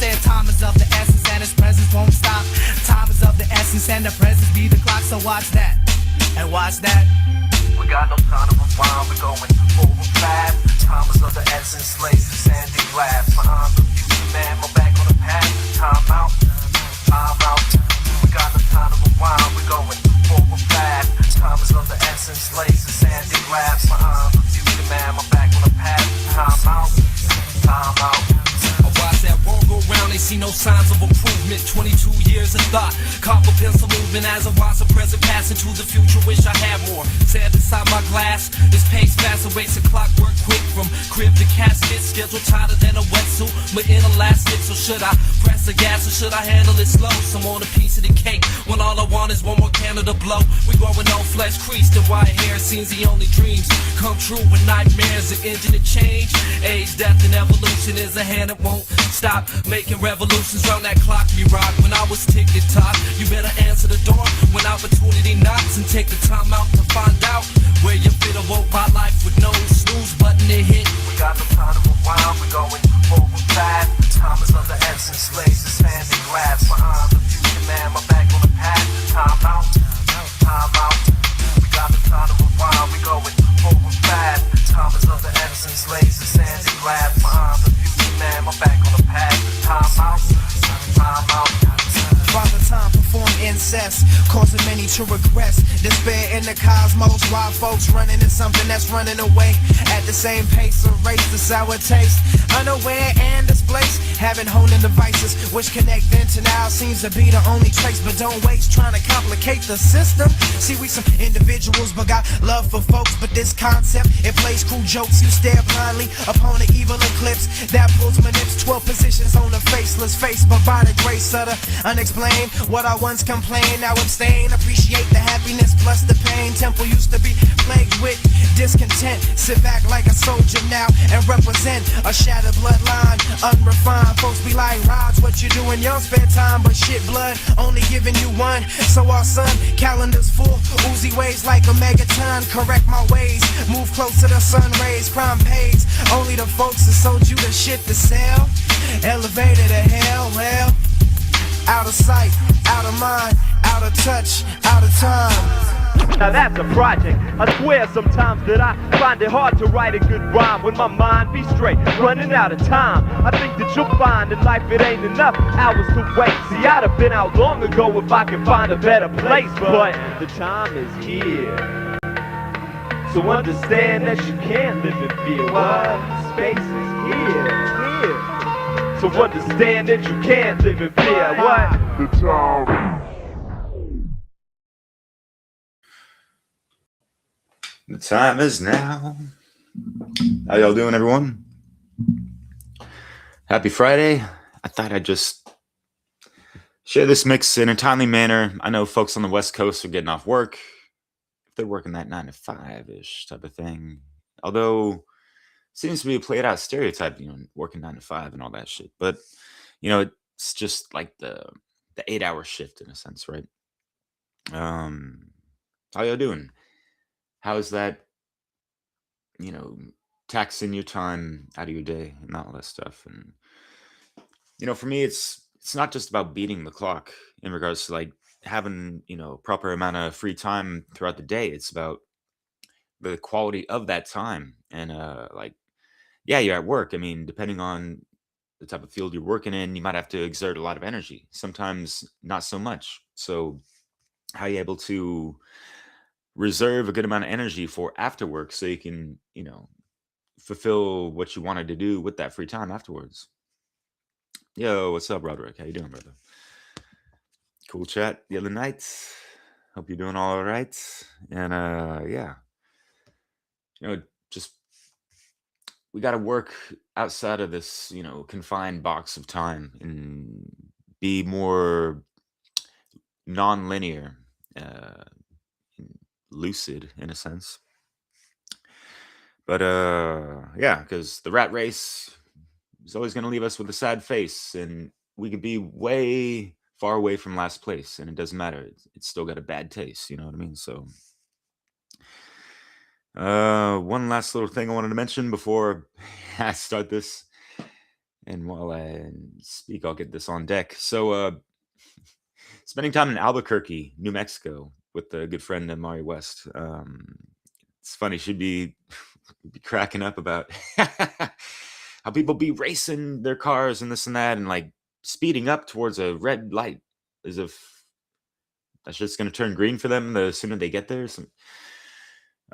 said time is of the essence and its presence won't stop. Time is of the essence and the presence be the clock. So watch that and watch that. We got no time to rewind, we're going over fast. Time is of the essence, laces, sandy glass. My arms are future, man, my back on the path. Time out, time out. We got no time to rewind, we're going over fast. Time is of the essence, laces, sandy glass. My arms are future, man, my back on the path. Time out, time out. I watch that world go round, they see no signs of improvement. 22 years of thought, copper pencil movement as I watch the present pass into the future. Wish I had more. Sand inside my glass, this pace fast, erase a clockwork quick from crib to casket. Schedule tighter than a wetsuit, but inelastic. So should I press the gas or should I handle it slow? Some on a piece of the cake when all I want is one more candle to blow. We growing no flesh creased and white hair seems the only dreams come true when nightmares are engine to change. Age, death, and evolution is a hand that won't stop making revolutions round that clock we rock. When I was ticket tock, you better answer the door when opportunity knocks and take the time out to find out where you fit a woke by life with no snooze button to hit. We got no time to rewind, we're going over fast. Time is of the essence, laces, sandy glass. My arms are future, man, my back on the path. Time out, time out. We got no time to rewind, we're going over fast. Time is of the essence, laces, sandy glass. My arms are future, man, my back on the path. Time out, time out. Father time perform incest, causing many to regress. Despair in the cosmos, while folks running in something that's running away at the same pace. Erase the sour taste, unaware and displaced, having honing devices which connect then to now seems to be the only trace. But don't waste trying to complicate the system. See, we some individuals but got love for folks, but this concept, it plays cruel jokes. You stare blindly upon the evil eclipse that pulls my nips. 12 positions on the faceless face, but by the grace of the unexplained, what I once complained, now abstain. Appreciate the happiness plus the pain. Temple used to be plagued with discontent. Sit back like a soldier now and represent a shattered bloodline. Unrefined folks be like, Rods, what you do in your spare time? But shit, blood, only giving you one. So our son, calendars full, oozy ways like a megaton. Correct my ways, move close to the sun rays. Crime pays, only the folks that sold you the shit to sell. Elevated to hell, well, out of sight, out of mind, out of touch, out of time. Now that's a project. I swear sometimes that I find it hard to write a good rhyme when my mind be straight, running out of time. I think that you'll find in life it ain't enough hours to wait. See, I'd have been out long ago if I could find a better place, but the time is here. So understand that you can't live in fear. What? Space is here. So understand that you can't live in fear. What? The time. The time is now. How y'all doing, everyone? Happy Friday. I thought I'd just share this mix in a timely manner. I know folks on the West Coast are getting off work. If they're working that 9 to 5-ish type of thing. Although seems to be a played out stereotype, working 9 to 5 and all that shit. But, it's just like the 8-hour shift in a sense, right? How y'all doing? How is that, taxing your time out of your day and all that stuff? And, for me, it's not just about beating the clock in regards to like having, proper amount of free time throughout the day. It's about the quality of that time. And, yeah, you're at work. I mean, depending on the type of field you're working in, you might have to exert a lot of energy. Sometimes not so much. So how are you able to reserve a good amount of energy for after work so you can, fulfill what you wanted to do with that free time afterwards? Yo, what's up, Roderick? How you doing, brother? Cool chat the other night. Hope you're doing all right. And yeah, just we got to work outside of this, confined box of time and be more non-linear, uh, lucid in a sense. But yeah, because the rat race is always going to leave us with a sad face, and we could be way far away from last place, and it doesn't matter. It's still got a bad taste. You know what I mean? So. One last little thing I wanted to mention before I start this. And while I speak, I'll get this on deck. So, spending time in Albuquerque, New Mexico, with a good friend Mari West. It's funny. She'd be cracking up about how people be racing their cars and this and that, and like speeding up towards a red light, as if that's just going to turn green for them the sooner they get there.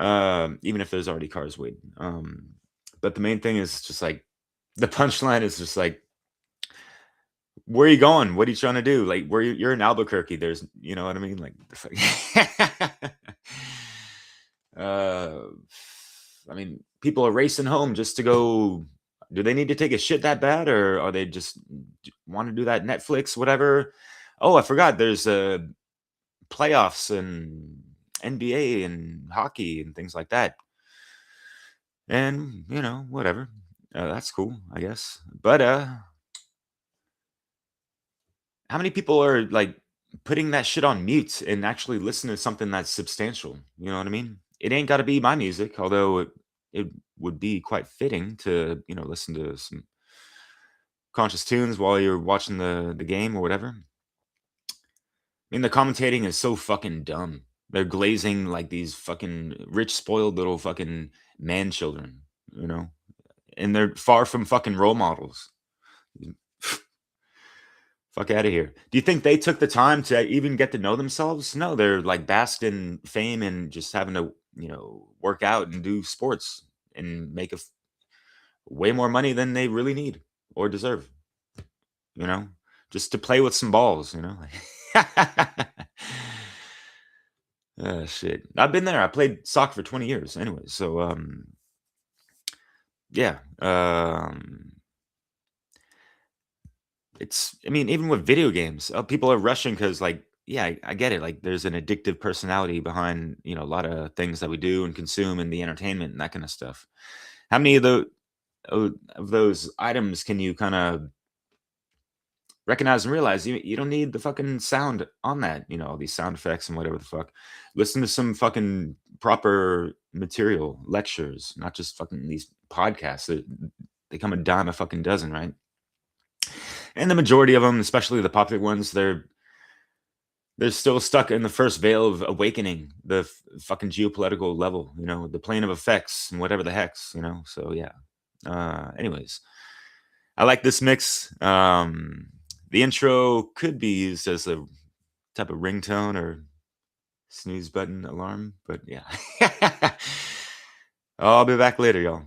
Even if there's already cars waiting. But the main thing is just like the punchline is just like, where are you going? What are you trying to do? Like, you're in Albuquerque. There's, you know what I mean? Like, I mean, people are racing home just to go. Do they need to take a shit that bad, or are they just want to do that Netflix, whatever? Oh, I forgot. There's playoffs and NBA and hockey and things like that. And, you know, whatever. That's cool, I guess. But how many people are like putting that shit on mute and actually listen to something that's substantial? You know what I mean? It ain't got to be my music, although it would be quite fitting to, you know, listen to some conscious tunes while you're watching the game or whatever. I mean, the commentating is so fucking dumb. They're glazing like these fucking rich, spoiled little fucking man children, you know? And they're far from fucking role models. Fuck out of here. Do you think they took the time to even get to know themselves? No, they're like basked in fame and just having to, you know, work out and do sports and make way more money than they really need or deserve, you know, just to play with some balls, you know? Shit. I've been there. I played soccer for 20 years anyway. So, yeah. I mean, even with video games, people are rushing because, like, yeah, I get it. Like, there's an addictive personality behind, you know, a lot of things that we do and consume and the entertainment and that kind of stuff. How many of those items can you kind of recognize and realize you don't need the fucking sound on that, you know, all these sound effects and whatever the fuck. Listen to some fucking proper material, lectures, not just fucking these podcasts. They come a dime a fucking dozen, right? And the majority of them, especially the popular ones, they're still stuck in the first veil of awakening the fucking geopolitical level, you know, the plane of effects and whatever the hex, you know. So yeah. Anyways, I like this mix. The intro could be used as a type of ringtone or snooze button alarm, but yeah. I'll be back later, y'all.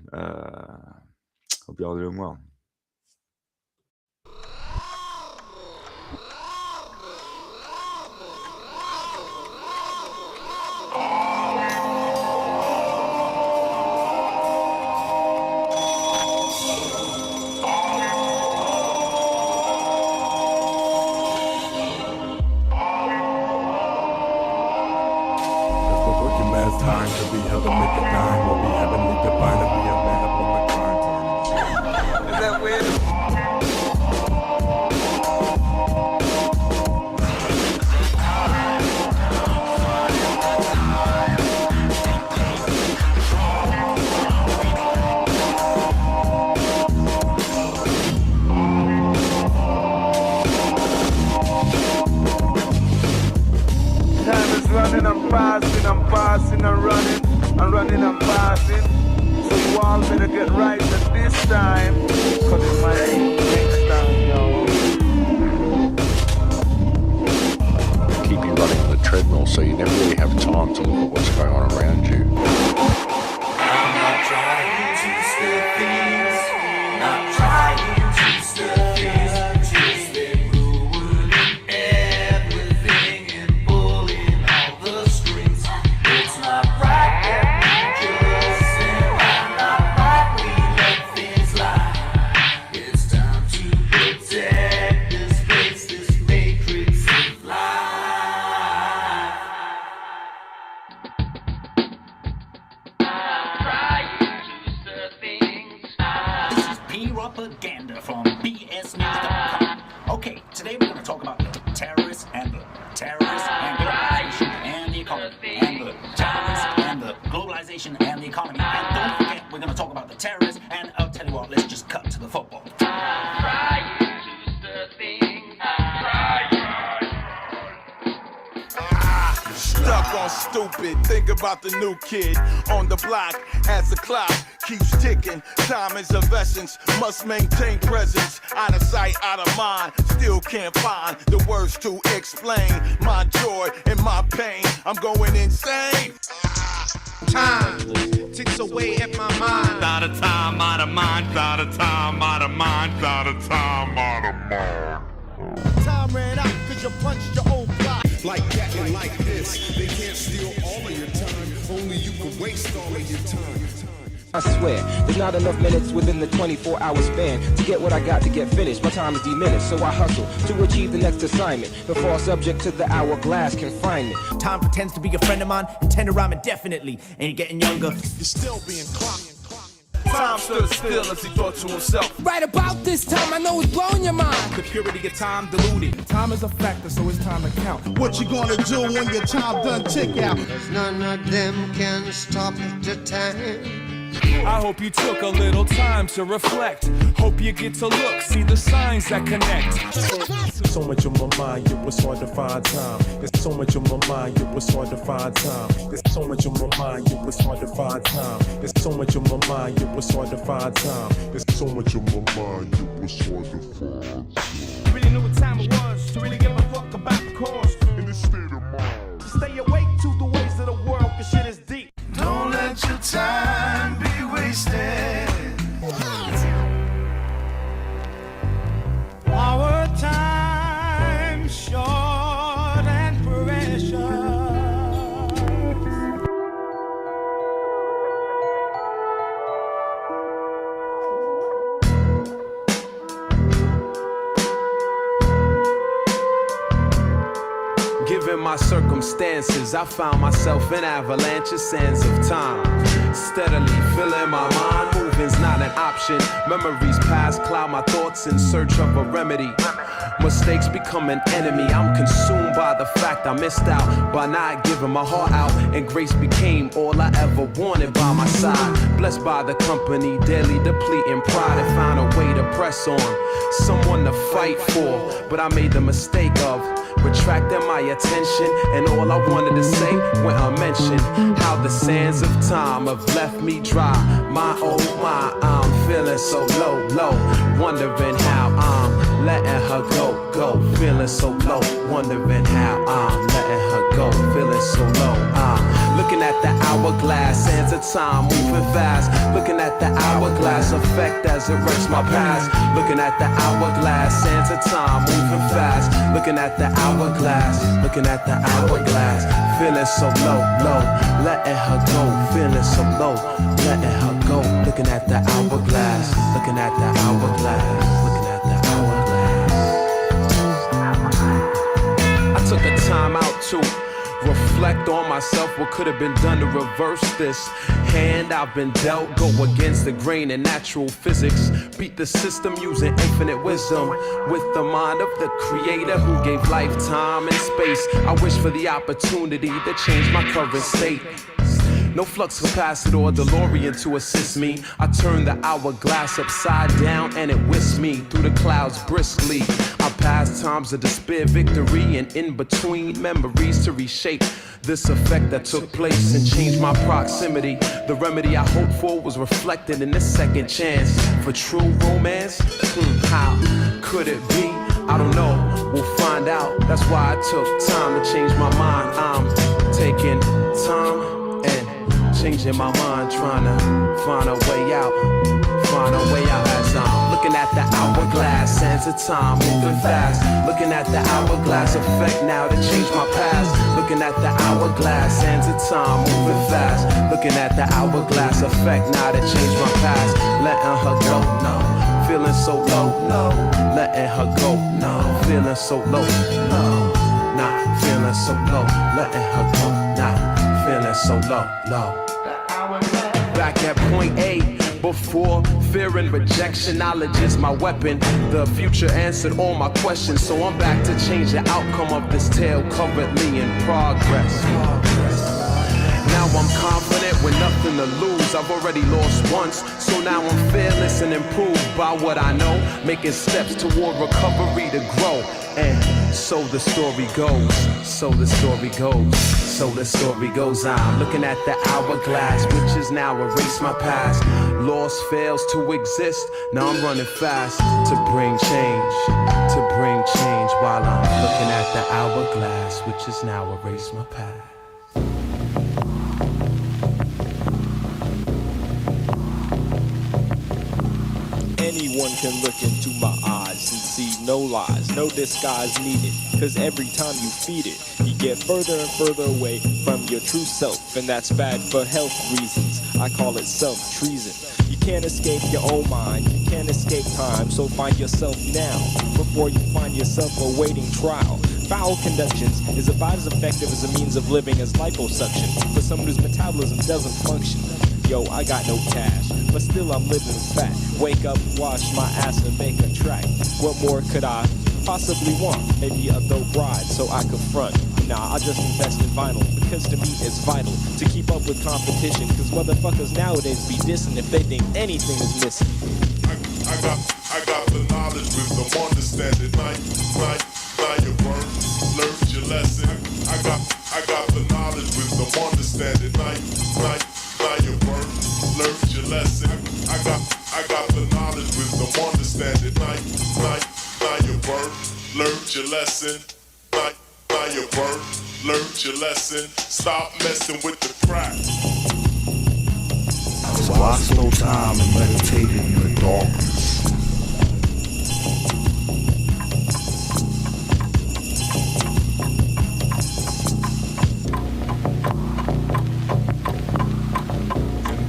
Hope y'all are doing well. Time to be held to make a dime, or be heavenly divine to be a man upon the grind. Is that weird? Running, I'm passing, I'm running, I'm passing. So you all better get right at this time, cause it might be next time, yo. Keep you running on the treadmill so you never really have time to look at what's going on around you. I'm not trying to steal things, not trying to steal things, just been ruining everything and pulling all the strings. It's not right that we just sit around, not right we let things lie. It's time to protect this place, this matrix of life. This is P-Propaganda from BSNews.com. Okay, today we're going to talk about the terrorists and the globalization and the economy, and the terrorists and the globalization and the economy. And don't forget, we're going to talk about the terrorists, and I'll tell you what, let's just cut to the football. on stupid. Think about the new kid on the block as the clock keeps ticking. Time is of essence, must maintain presence. Out of sight, out of mind, still can't find the words to explain my joy and my pain. I'm going insane. Time ticks away at my mind. Out of time, out of mind, out of time, out of mind, out of time, out of mind. Time ran out cause you punched your old clock. Like that and like this, they can't steal all of your time. Only you can waste all of your time. I swear, there's not enough minutes within the 24-hour span to get what I got to get finished. My time is diminished, so I hustle to achieve the next assignment before subject to the hourglass confinement. Time pretends to be a friend of mine and tend to rhyme indefinitely. Ain't getting younger. You're still being clocked. Time stood still as he thought to himself. Right about this time, I know it's blowing your mind. The purity of time diluted. Time is a factor, so it's time to count. What you gonna do when your time done tick out? Cause none of them can stop the time. I hope you took a little time to reflect. Hope you get to look, see the signs that connect. So much on my mind, it was hard to find time. There's so much on my mind, it was hard to find time. There's so much on my mind, it was hard to find time. There's so much on my mind, it was hard to find time. There's so much on my mind, it was hard to find time. Really knew what time it was to really give a fuck about the cause. In this state of mind, To stay awake to the ways of the world, cause shit is deep. Don't let your time be wasted. Our time short and precious. Given my circumstances, I found myself in avalanches, sands of time. Steadily filling my mind, moving's not an option. Memories past cloud my thoughts in search of a remedy. Mistakes become an enemy. I'm consumed by the fact I missed out by not giving my heart out, and grace became all I ever wanted by my side. Blessed by the company, daily depleting pride, and found a way to press on. Someone to fight for, but I made the mistake of retracting my attention, and all I wanted to say went unmentioned. How the sands of time have left me dry. My oh my, I'm feeling so low, low. Wondering how I'm letting her go, go. Feeling so low, wondering how I'm letting her go. Feeling so low, looking at the hourglass, sands of time moving fast. Looking at the hourglass effect as it wrecks my past. Looking at the hourglass, sands of time moving fast. Looking at the hourglass, looking at the hourglass. Feeling so low, low, letting her go. Feeling so low, letting her go. Looking at the hourglass, looking at the hourglass, looking at the hourglass. I took a time out to reflect on myself, what could have been done to reverse this hand I've been dealt. Go against the grain in natural physics, beat the system using infinite wisdom, with the mind of the creator who gave life, time, and space. I wish for the opportunity to change my current state. No flux capacitor, DeLorean to assist me. I turn the hourglass upside down and it whisks me through the clouds briskly. I pass times of despair, victory, and in between memories to reshape this effect that took place and changed my proximity. The remedy I hoped for was reflected in this second chance for true romance. How could it be? I don't know, we'll find out. That's why I took time to change my mind. I'm taking time and changing my mind, trying to find a way out. Find a way out as I'm looking at the hourglass, sands of time moving fast. Looking at the hourglass effect now to change my past. Looking at the hourglass, sands of time moving fast. Looking at the hourglass effect now to change my past. Letting her go, no. Feeling so low, no. Letting her go, no. Feeling so low, no. Not feeling so low. Letting her go, not feeling so low, low. Back at point A, before fear and rejection, knowledge is my weapon. The future answered all my questions, so I'm back to change the outcome of this tale currently in progress. Now I'm confident with nothing to lose. I've already lost once, so now I'm fearless and improved by what I know, making steps toward recovery to grow. And So the story goes, so the story goes, so the story goes. I'm looking at the hourglass, which is now erase my past. Loss fails to exist, now I'm running fast to bring change, while I'm looking at the hourglass, which is now erase my past. Anyone can look into my eyes and see no lies, no disguise needed. Cause every time you feed it, you get further and further away from your true self. And that's bad for health reasons. I call it self-treason. You can't escape your own mind, you can't escape time. So find yourself now, before you find yourself awaiting trial. Bowel conductions is about as effective as a means of living as liposuction for someone whose metabolism doesn't function. Yo, I got no cash, but still I'm living fat. Wake up, wash my ass and make a track. What more could I possibly want? Maybe a dope ride so I could front. Nah, I just invest in vinyl, because to me it's vital to keep up with competition. Cause motherfuckers nowadays be dissing if they think anything is missing. I got the knowledge, wisdom, understanding. Now you learned your lesson. I got the knowledge, wisdom, understanding. Now you learned your lesson. I got the knowledge, wisdom, understanding. Now you learned your lesson. Now you learned your lesson. Stop messing with the crack. So I slow time and meditate in the darkness.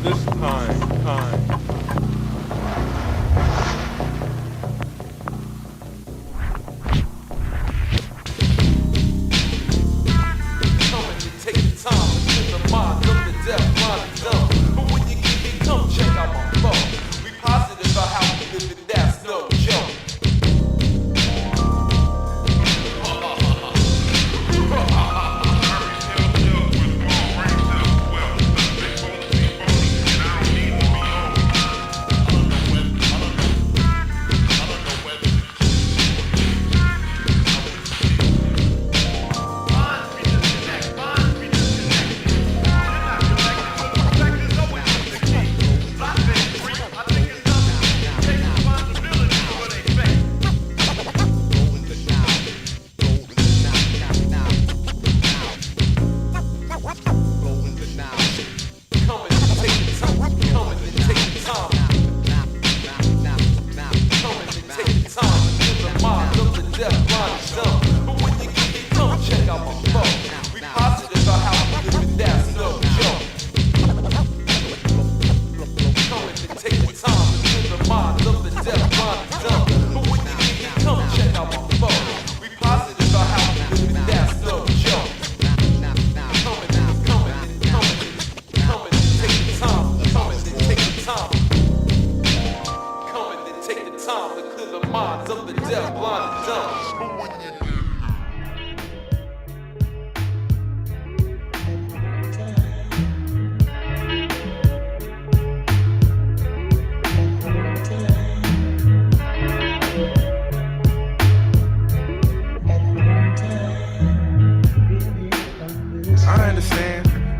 This time. Coming to take the time to get the mind of the deaf, blind and dumb. But when you get me, come check out my phone. We positive about how we live and that's no joke.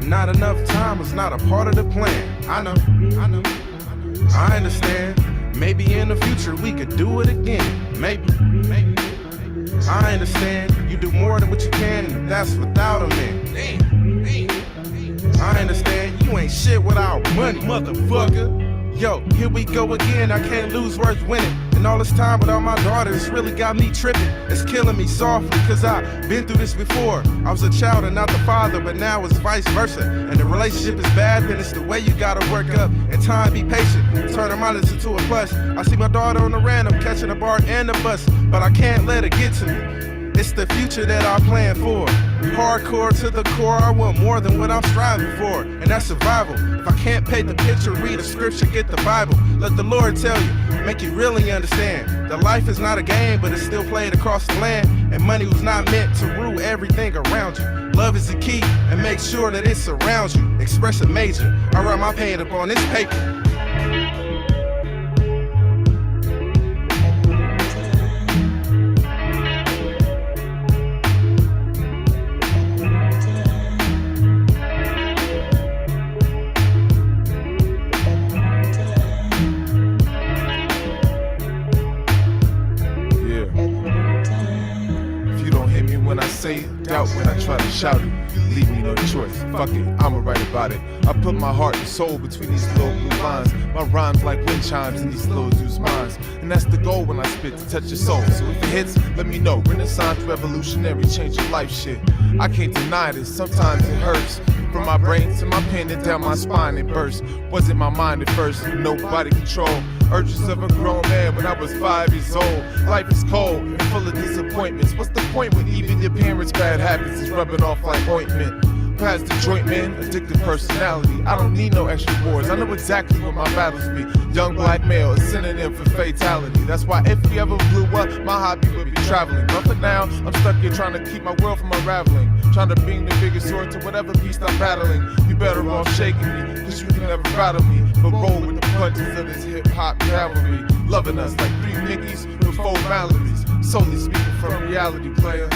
Not enough time was not a part of the plan. I know. I understand. Maybe in the future we could do it again. Maybe. I understand. You do more than what you can, and that's without a man. I understand. You ain't shit without money, motherfucker. Yo, here we go again. I can't lose worth winning. And all this time without my daughter, it's really got me tripping. It's killing me softly, cause I've been through this before. I was a child and not the father, but now it's vice versa. And the relationship is bad, then it's the way you gotta work up. And time, be patient, turn a minus into a plus. I see my daughter on the random, catching a bar and a bus, but I can't let her get to me. It's the future that I plan for. Hardcore to the core, I want more than what I'm striving for. And that's survival. If I can't paint the picture, read the scripture, get the Bible. Let the Lord tell you, make you really understand that life is not a game, but it's still played across the land. And money was not meant to rule everything around you. Love is the key, and make sure that it surrounds you. Expression major, I write my pain up on this paper. doubt when I try to shout it. Leave me no choice, fuck it, I'ma write about it. I put my heart and soul between these little blue lines. My rhymes like wind chimes in these little dudes' minds. And that's the goal when I spit, to touch your soul. So if it hits, let me know. Renaissance, revolutionary, change your life shit. I can't deny this, sometimes it hurts. From my brain to my pen and down my spine it burst. Wasn't my mind at first, nobody control. Urges of a grown man when I was 5 years old. Life is cold and full of disappointments. What's the point when even your parents' bad habits is rubbing off like ointment? Past the joint man, addicted personality. I don't need no extra wars, I know exactly what my battles be. Young black male, a synonym for fatality. That's why if we ever blew up, my hobby would be traveling. But for now, I'm stuck here trying to keep my world from unraveling. Trying to bring the biggest sword to whatever beast I'm battling. You better off shaking me, cause you can never rattle me. But roll with the punches of this hip-hop cavalry. Loving us like 3 Mickeys with 4 Mallories. Solely speaking from reality, player.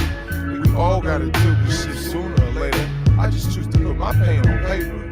We all gotta do this shit sooner or later. I just choose to put my pain on paper.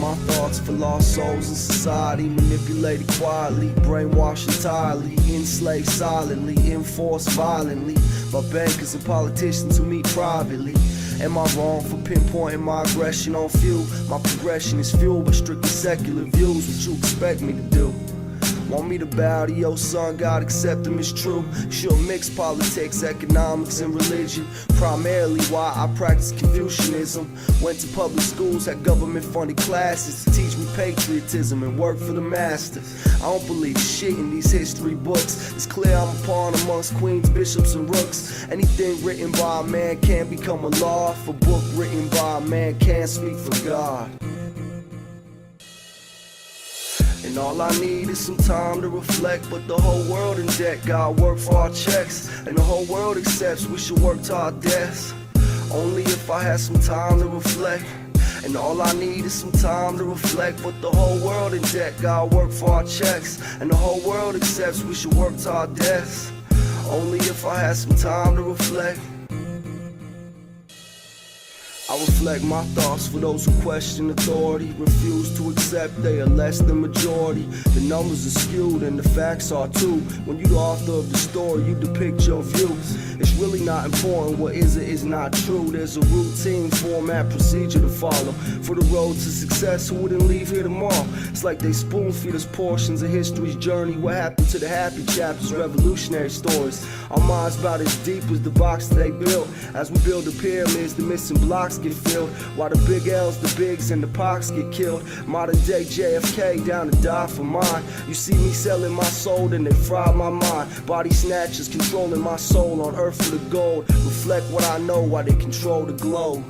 My thoughts for lost souls in society, manipulated quietly, brainwashed entirely, enslaved silently, enforced violently by bankers and politicians who meet privately. Am I wrong for pinpointing my aggression on few? My progression is fueled by strictly secular views. What you expect me to do? Want me to bow to your son, God accept him as true. She'll mix politics, economics, and religion. Primarily why I practice Confucianism. Went to public schools, had government-funded classes to teach me patriotism and work for the master. I don't believe shit in these history books. It's clear I'm a pawn amongst queens, bishops, and rooks. Anything written by a man can't become a law. If a book written by a man can't speak for God. And all I need is some time to reflect, but the whole world in debt. God work for our checks, and the whole world accepts we should work to our deaths. Only if I had some time to reflect. And all I need is some time to reflect, but the whole world in debt. God work for our checks, and the whole world accepts we should work to our deaths. Only if I had some time to reflect. I reflect my thoughts for those who question authority, refuse to accept they are less than majority. The numbers are skewed and the facts are too. When you the author of the story, you depict your view. It's really not important what is or is not true. There's a routine, format, procedure to follow. For the road to success, who wouldn't leave here tomorrow? It's like they spoon feed us portions of history's journey. What happened to the happy chapters, revolutionary stories? Our minds about as deep as the box that they built. As we build the pyramids, the missing blocks get filled, while the big L's, the bigs, and the Pocs get killed. Modern day JFK down to die for mine. You see me selling my soul, then they fry my mind. Body snatchers controlling my soul on earth for the gold. Reflect what I know while they control the globe.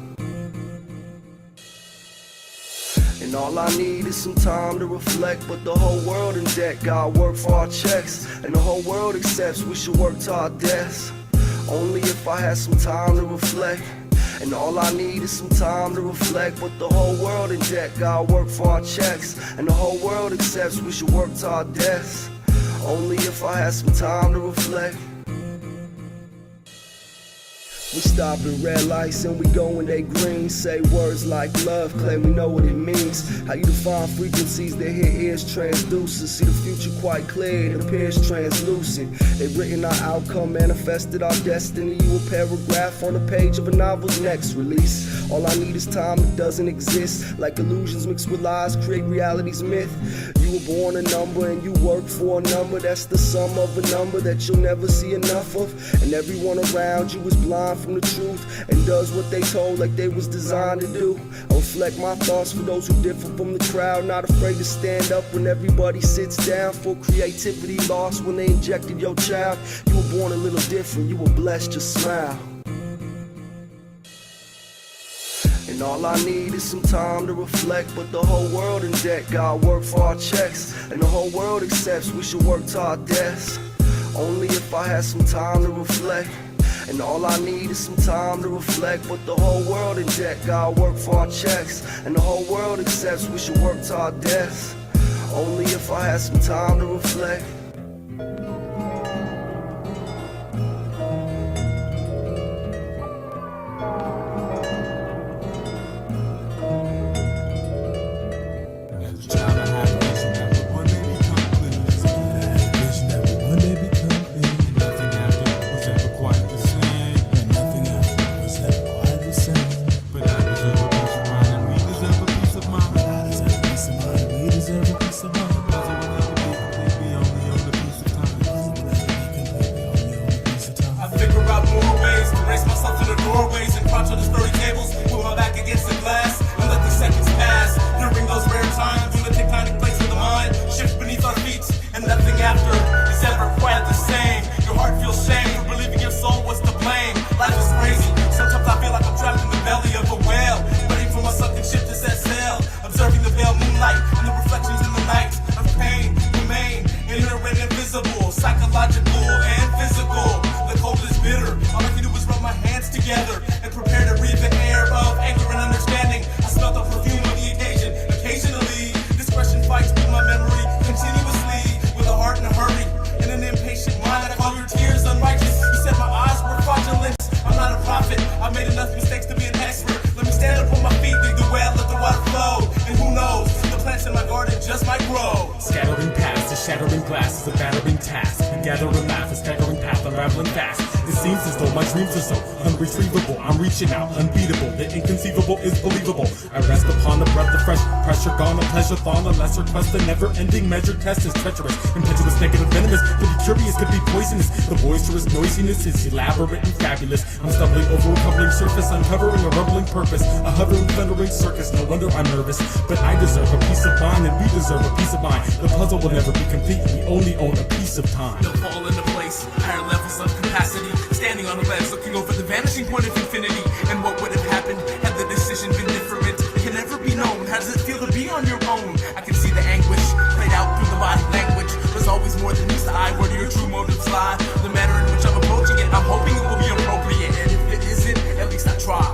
And all I need is some time to reflect, but the whole world in debt. God work for our checks, and the whole world accepts we should work to our deaths. Only if I had some time to reflect. And all I need is some time to reflect, but the whole world in debt. God work for our checks, and the whole world accepts we should work to our deaths. Only if I had some time to reflect. We stop at red lights and we go when they green. Say words like love, claim we know what it means. How you define frequencies that hit ears transducers. See the future quite clear, it appears translucent. They've written our outcome, manifested our destiny. You a paragraph on the page of a novel's next release. All I need is time that doesn't exist. Like illusions mixed with lies, create reality's myth. You were born a number and you work for a number. That's the sum of a number that you'll never see enough of. And everyone around you is blind from the truth and does what they told like they was designed to do. I reflect my thoughts for those who differ from the crowd, not afraid to stand up when everybody sits down. For creativity lost when they injected your child. You were born a little different, you were blessed, just smile. And all I need is some time to reflect, but the whole world in debt. God work for our checks, and the whole world accepts we should work to our deaths. Only if I had some time to reflect. And all I need is some time to reflect, but the whole world in debt. God work for our checks, and the whole world accepts we should work to our deaths. Only if I had some time to reflect. Unbeatable, the inconceivable is believable. I rest upon the breath of fresh pressure, gone a pleasure, thought a lesser quest. The never-ending measured test is treacherous, impetuous, negative, venomous. To be curious could be poisonous. The boisterous noisiness is elaborate and fabulous. I'm stumbling over a crumbling surface, uncovering a rumbling purpose. A hovering, thundering circus. No wonder I'm nervous, but I deserve a peace of mind, and we deserve a peace of mind. The puzzle will never be complete. We only own a piece of time. They'll fall into place, higher levels of capacity. Standing on a ledge, looking over the vanishing point of infinity. And what would have happened had the decision been different? It can never be known. How does it feel to be on your own? I can see the anguish played out through the body language. There's always more than meets the eye. Where do your true motives lie? The manner in which I'm approaching it, I'm hoping it will be appropriate. And if it isn't, at least I try.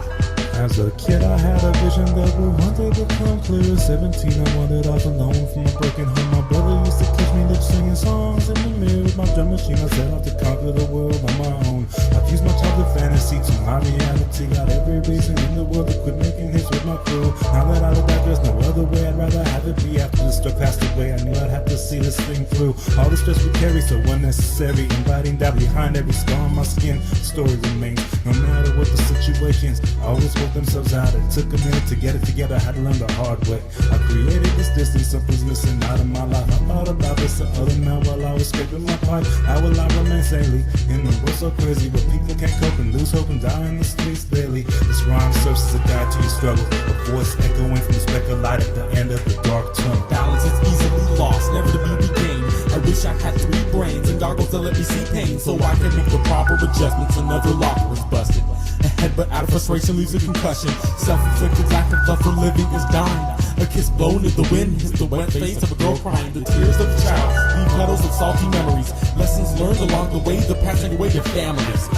As a kid I had a vision that would one day become clear. 17 I wandered off alone from a broken home. My brother used to teach me lip singing songs in the mirror with my drum machine. I set out to conquer the world on my own. I've used my childhood fantasy to my reality. Got every reason in the world to quit making hits with my crew. Now that I look back, there's no other way. I'd rather have it be after the struggle passed away. I knew I'd have to see this thing through. All the stress we carry so unnecessary, inviting that behind every scar on my skin. The story remains, no matter what the situations, always work themselves out. It took a minute to get it together, I had to learn the hard way. I created this distance, something's missing out of my life. I thought about this the other night while I was scraping my pipe. How will I remain sanely in the world so crazy, but people can't cope and lose lose hope and die in the streets daily. This rhyme serves as a guide to your struggle, a voice echoing from the speck of light at the end of the dark tunnel. Balance is easily lost, never to be regained. I wish I had 3 brains and goggles to let me see pain, so I can make the proper adjustments. Another locker is busted. A headbutt out of frustration leaves a concussion. Self-inflicted lack of love for living is dying. A kiss blown in the wind hits the wet face of a girl crying. The tears of a child leave puddles of salty memories. Lessons learned along the way, the passing away of families.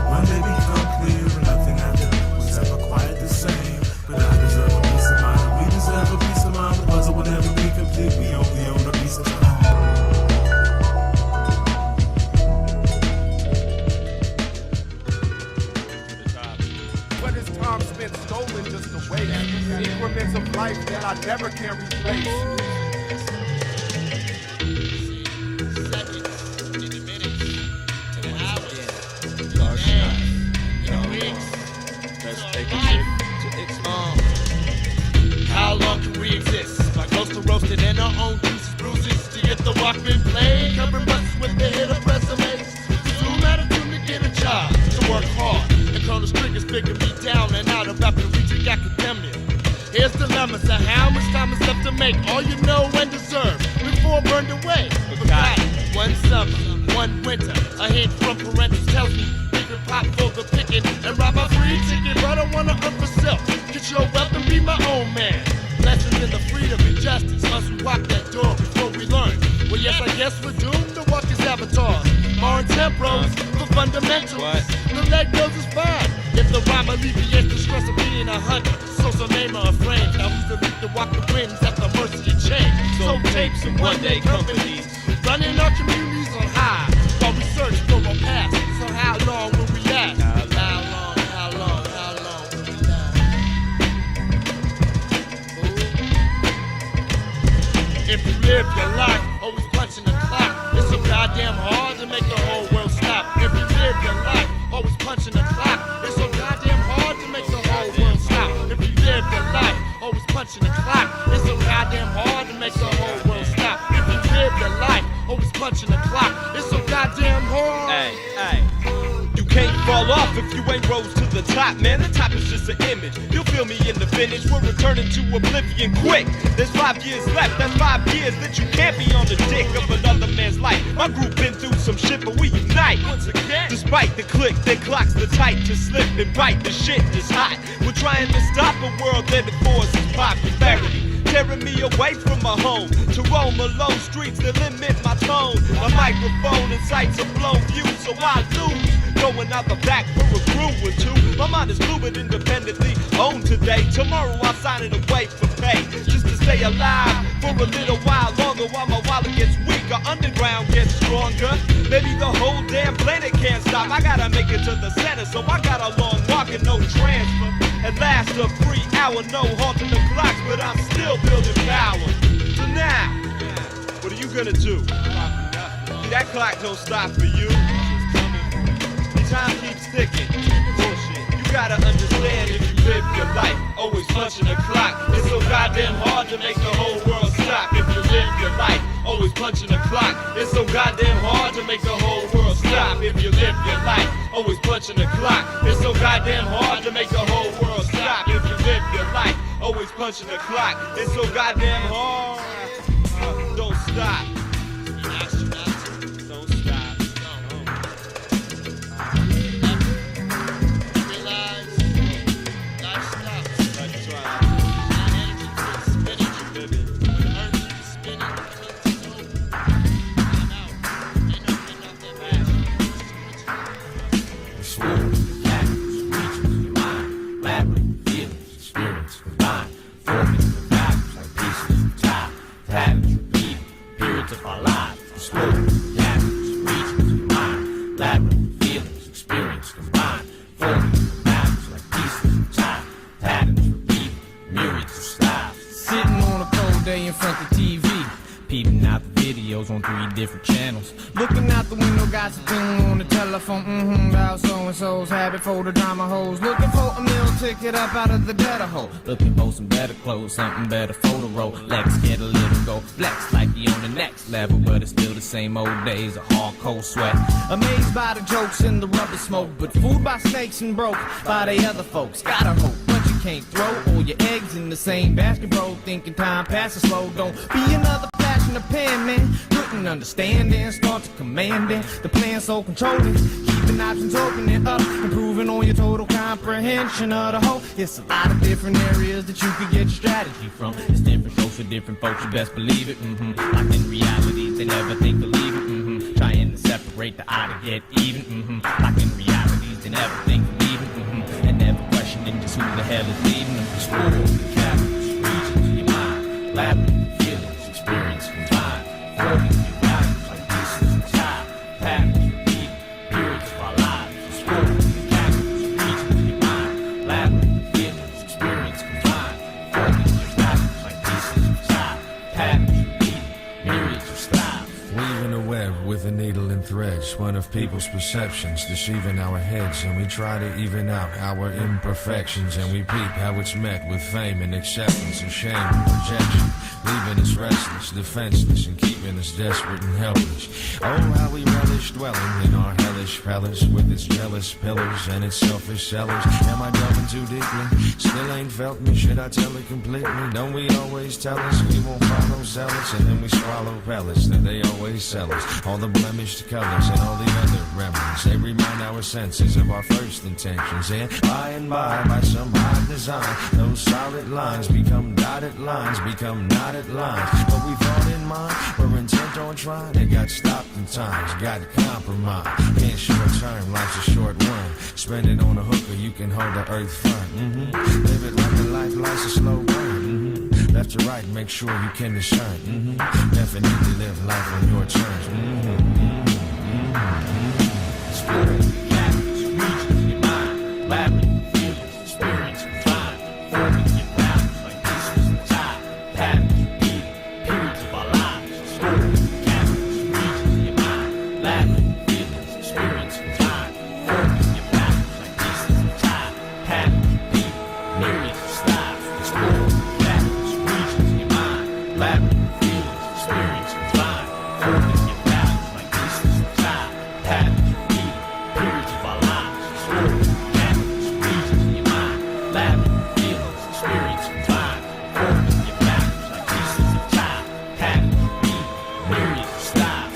One day become clear, and nothing I do was ever quite the same. But I deserve a peace of mind, and we deserve a peace of mind. The puzzle will never be complete, we only own a piece of time. What is time spent stolen just away? Increments of life that I never can replace. How long can we exist? By close to roasted and our own juices, bruises to get the Walkman played, covering buses with the hit of resumes. Zoom attitude to get a job, to work hard, and Colonel Strickers figure me down and out of after reaching academia. Here's the dilemma, so how much time is left to make all you know and deserve before burned away? Forgot it. One summer, one winter, a hint from parentals tells me bigger pop for the picking and rob my free ticket, but I wanna earn for self. Get your wealth and be my own man. Lessons in the freedom and justice. Must we walk that door before we learn? Well, yes, I guess we're doomed to walk as avatars. More tempos for fundamentals. The leg goes is fine if the rhyme alleviates the stress of being a hunter. So some name of a friend. Now who's the lead to walk the winds at the mercy of change? So tapes and one-day companies running our communities on high while we search for a past. So how long will we last? How long? If you live your life always punching the clock, it's so goddamn hard to make the whole world stop. If you live your life always punching the clock, it's so goddamn hard to make the whole world stop. If you live your life always punching the clock, it's so goddamn hard to make the whole world stop. If you live your life always punching the clock, it's so goddamn hard. Hey. You can't fall off if you ain't rose to the top, man. The top is just an image. You'll feel me in the finish. We're returning to oblivion quick. There's 5 years left. That's 5 years that you can't be on the dick of another man's life. My group been through some shit, but we unite once again. Despite the click that clocks the tight to slip and bite, the shit is hot. We're trying to stop a world that enforces popularity, tearing me away from my home to roam alone streets that limit my tone. My microphone and sights are blown view, so I lose. Going out the back for a crew or two. My mind is fluid, independently owned today. Tomorrow I'll sign it away for pay, just to stay alive for a little while longer while my wallet gets weaker, underground gets stronger. Maybe the whole damn planet can't stop. I gotta make it to the center, so I got a long walk and no transfer. At last a free hour, no halting the clocks, but I'm still building power. So now, what are you gonna do? See, that clock don't stop for you. Time keeps ticking. Bullshit. You gotta understand if you live your life always punching the clock. It's so goddamn hard to make the whole world stop. If you live your life always punching the clock, it's so goddamn hard to make the whole world stop. If you live your life always punching the clock, it's so goddamn hard to make the whole world stop. If you live your life always punching the clock, it's so goddamn hard. Don't stop. telephone, about so-and-so's habit for the drama hoes. Looking for a meal ticket up out of the gutter hole. Looking for some better clothes, something better for the road. Lex get a little go flex like he on the next level, but it's still the same old days of hard cold sweat. Amazed by the jokes and the rubber smoke, but fooled by snakes and broke by the other folks. Gotta hope, but you can't throw all your eggs in the same basket, bro. Thinking time passes slow, don't be another flash in the pan, man. Couldn't understand it, start to command it. The plan so controlling, keeping options open and up, improving on your total comprehension of the whole. It's a lot of different areas that you could get your strategy from. It's different strokes for different folks, you best believe it. Like in reality, they never think believe it. Trying to separate the odd to get even. Like in realities, they never think believe it. And never questioning just who the hell is leading them. Explore the caverns, regions, your mind, labyrinth, feelings, experience combined. Floating your values like pieces of time, patterns, repeat, periods of our lives. Explore the caverns, regions, your mind, labyrinth, feelings, experience combined. Floating your values like pieces of time, patterns, repeat, myriads of styles. Weaving a web with a needle and thread, spun of people's perceptions, deceiving our heads, and we try to even out our imperfections, and we peep how it's met with fame and acceptance and shame and rejection, leaving us restless, defenseless, and keeping us desperate and helpless. Oh, how we relish dwelling in our hellish palace with its jealous pillars and its selfish sellers. Am I delving too deeply? Still ain't felt me, should I tell it completely? Don't we always tell us we won't follow zealots, and then we swallow pellets that they always sell us? All the blemished colors and all the other remedies, they remind our senses of our first intentions, and by some high design, those solid lines become dotted lines, become knotted lines. But we thought in mind, we're intent on trying, it got stopped in times, got compromised. Can't short term, life's a short one. Spend it on a hooker, you can hold the earth front. Live it like a life, life's a slow burn. Left to right, make sure you can discern. Definitely live life on your terms. Explore the caverns, regions, your mind, labyrinth, feelings, experience combined. Forming your values like pieces of time, patterns, repeat, periods of our lives. Explore the caverns, regions, your mind, labyrinth, feelings, experience combined. Forming your values like pieces of time, patterns, repeat, myriads of styles. Explore the caverns, regions, your mind, labyrinth, feelings, experience combined. Forming your values like pieces of time, patterns, repeat, periods of our lives. Explore the caverns, regions, your mind, labyrinth, feelings, experience combined. Forming your values like pieces of time, patterns, repeat, myriads of styles.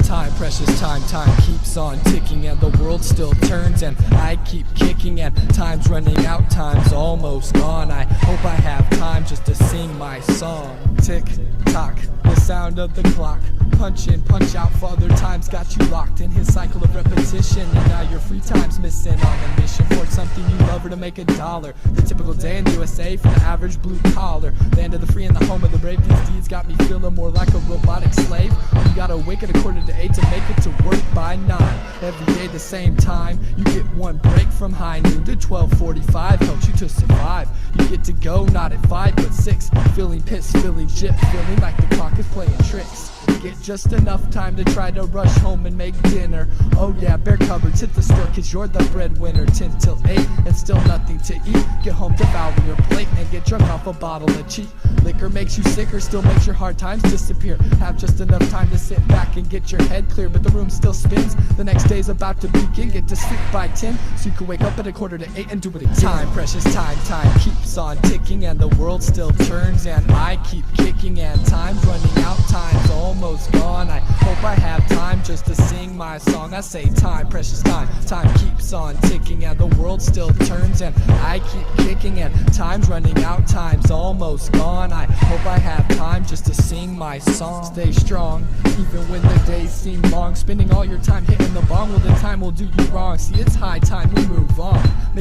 Time, precious time, time keeps on ticking and the world still turns and I keep kicking and time's running out, time's almost gone. I hope I have time just to sing my song. Tick tock, the sound of the clock. Punch in, punch out, father time's got you locked in his cycle of repetition. And now your free time's missing on a mission for something you love or to make $1. The typical day in the USA for the average blue collar. Land of the free and the home of the brave. These deeds got me feeling more like a robotic slave. You gotta wake at 8:15 to make it to work by 9. Every day the same time. You get one break from high noon to 12:45. Helps you to survive. You get to go not at 5 but 6. Feeling pissed, feeling shit, feeling like the clock is playing tricks. Get just enough time to try to rush home and make dinner. Oh yeah, bare cupboards, hit the store cause you're the breadwinner. 10 till 8 and still nothing to eat. Get home, devour your plate and get drunk off a bottle of cheap liquor. Makes you sicker, still makes your hard times disappear. Have just enough time to sit back and get your head clear, but the room still spins. The next day's about to begin. Get to sleep by 10 so you can wake up at 7:45 and do it again. Time, precious time, time keeps on ticking and the world still turns and I keep kicking and time's running out, time's almost gone. I hope I have time just to sing my song. I say time, precious time, time keeps on ticking and the world still turns and I keep kicking and time's running out, time's almost gone. I hope I have time just to sing my song. Stay strong, even when the days seem long. Spending all your time hitting the bong, well the time will do you wrong. See, it's high time we move on.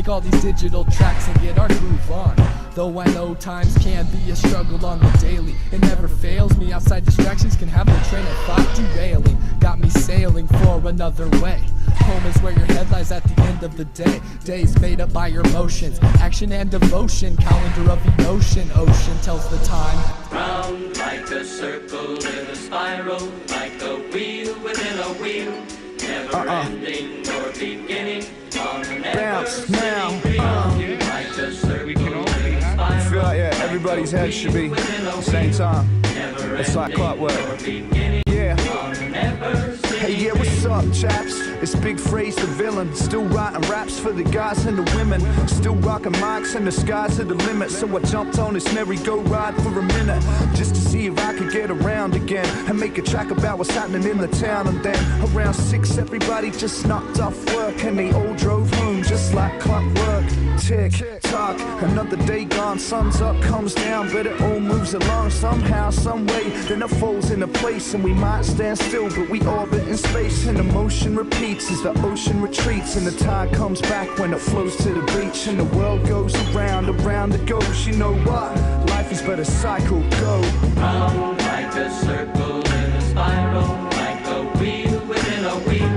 take all these digital tracks and get our groove on. Though I know times can be a struggle on the daily, it never fails me. Outside distractions can have the train of thought derailing. Got me sailing for another way. Home is where your head lies at the end of the day. Days made up by your motions, action and devotion. Calendar of emotion, ocean tells the time. Round like a circle in a spiral, like a wheel within a wheel. Never ending or beginning on an ever-sitting wheel. Like a circle in a spiral. I feel like, yeah, everybody's head should be at the same time. It's like clockwork. Yeah. Hey, yeah, what's up, chaps? It's Big Phrase the villain. Still writing raps for the guys and the women. Still rocking mics and the skies are the limit. So I jumped on this merry-go-ride for a minute, just to see if I could get around again and make a track about what's happening in the town. And then around 6, everybody just knocked off work and they all drove home just like clockwork. Tick tock, another day gone. Sun's up, comes down, but it all moves along somehow, some way. Then it falls into place and we might stand still, but we orbit in space and the motion repeats as the ocean retreats and the tide comes back when it flows to the beach and the world goes around it goes. You know what? Life is but a cycle. Go round like a circle in a spiral, like a wheel within a wheel.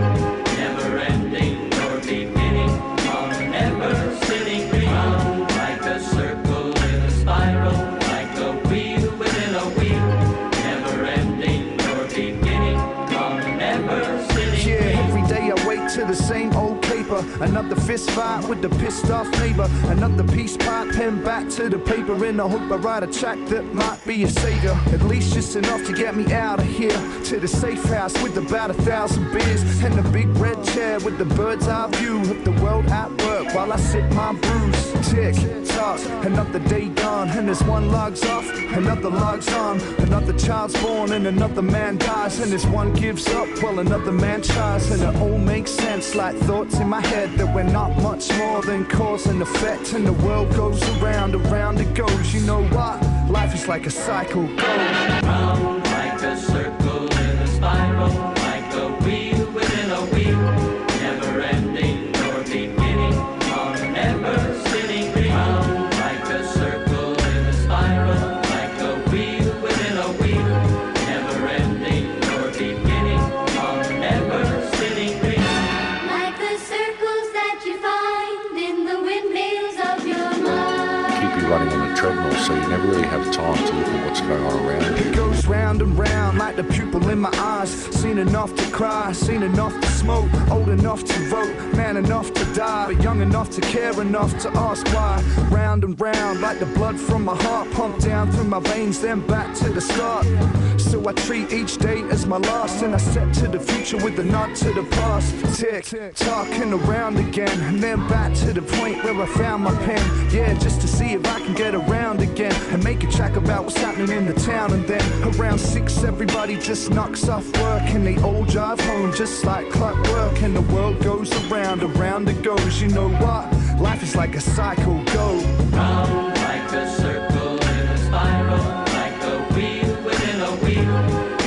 Never ending or beginning on an ever-sitting wheel. Round like a circle in a spiral, like a wheel within a wheel. Never ending or beginning on an ever-sitting wheel. Yeah, every day I wake to the same old caper. Another fist fight with the pissed off neighbor. Another piece pipe, pen back to the paper in the hope I write a track that might be a savior. At least just enough to get me out of here to the safe house with about 1,000 beers and the big red chair with the bird's eye view of the world at work while I sip my brews. Tick tock, another day gone and as one logs off, another logs on. Another child's born and another man dies, and as one gives up, well another man tries. And it all makes sense like thoughts in my head that we're not much more than cause and effect, and the world goes around it goes. You know what? Life is like a cycle. Go round like a circle in a spiral, like a wheel within a wheel. Never ending or beginning on an ever-sitting wheel. Round like a circle in a spiral, like a wheel within a wheel. Never ending or beginning on an ever-sitting wheel. Like the circles that you find in the windmills of your mind. Keep you running on a treadmill so you never really have time to look at what's going on around you. It goes round and round like the pupil in my eyes. Seen enough to cry, seen enough to smoke. Old enough to vote, man enough to die, but young enough to care enough to ask why. Round and round like the blood from my heart, pumped down through my veins, then back to the start. So I treat each day as my last, and I step to the future with a nod to the past. Tick, talking around again, and then back to the point where I found my pen. Yeah, just to see if I can get around again and make a track about what's happening in the town. And then around 6, everybody just knocks off work and they all drive home just like clockwork, and the world goes around it goes. You know what? Life is like a cycle. Go round like a circle in a spiral, like a wheel within a wheel.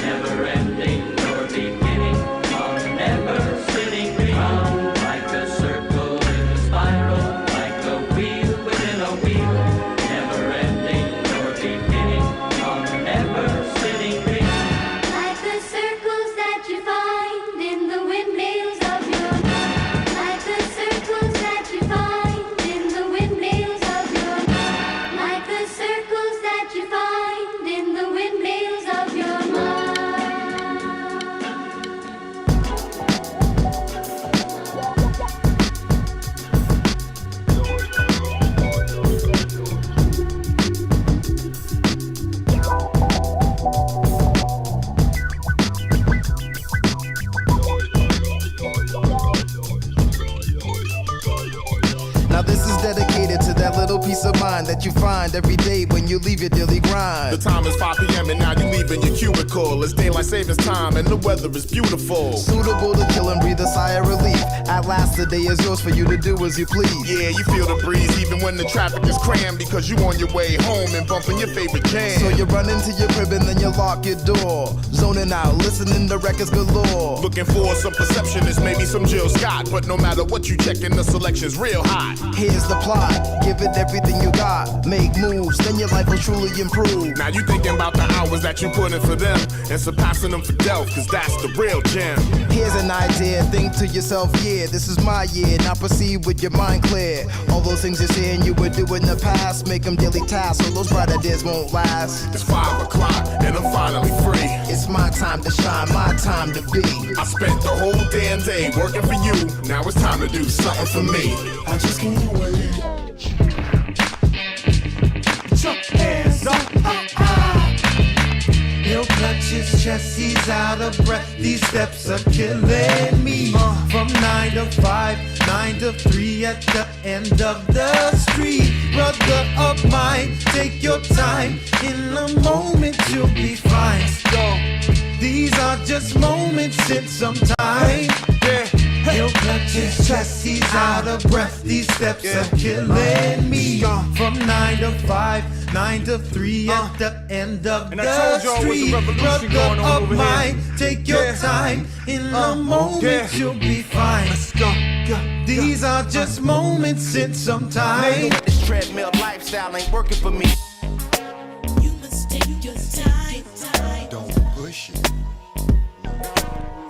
Never ending or beginning on an ever-sitting wheel. Round like a circle in a spiral, like a wheel within a wheel. Never ending or beginning on an ever-sitting wheel. Like the circles that you find in the windmills of your mind. Like the circles that you find in the windmills of your mind. Like the circles that you find in the windmills of your mind. Now this is dedicated to that little peace of mind that you find every day when you leave your daily grind. The time is 5 p.m. and now you leaving your cubicle. It's daylight savings time and the weather is beautiful. Suitable to kill and breathe a sigh of relief. At last the day is yours for you to do as you please. Yeah, you feel the breeze even when the traffic is crammed, because you on your way home and bumping your favorite jam. So you run into your crib and then you lock your door. Zoning out, listening to records galore. Looking for some perceptionist, maybe some Jill Scott, but no matter what you checking, the selection's real hot. Here's the plot, give it everything you got. Make moves, then your life will truly improve. Now you thinking about the hours that you put in for them and surpassing them for Delph, cause that's the real gem. Here's an idea, think to yourself, yeah, this is my year. Now proceed with your mind clear. All those things you're saying you would do in the past, make them daily tasks, so those brighter days won't last. It's 5 o'clock and I'm finally free. It's my time to shine, my time to be. I spent the whole damn day working for you. Now it's time to do something for me. I just can't wait. Jump hands up, He'll clutch his chest, he's out of breath. These steps are killing me. From 9 to 5, 9 to 3 at the end of the street. Brother of mine, take your time. In a moment you'll be fine. These are just moments in some time. He'll clutch his chest, he's out of breath. These steps are killing me. From 9 to 5, 9 to 3 at the end of the street. Brother of mine, take your time. In a moment you'll be fine. These are just moments in some time. This treadmill lifestyle ain't working for me. You must take your time. Don't push it.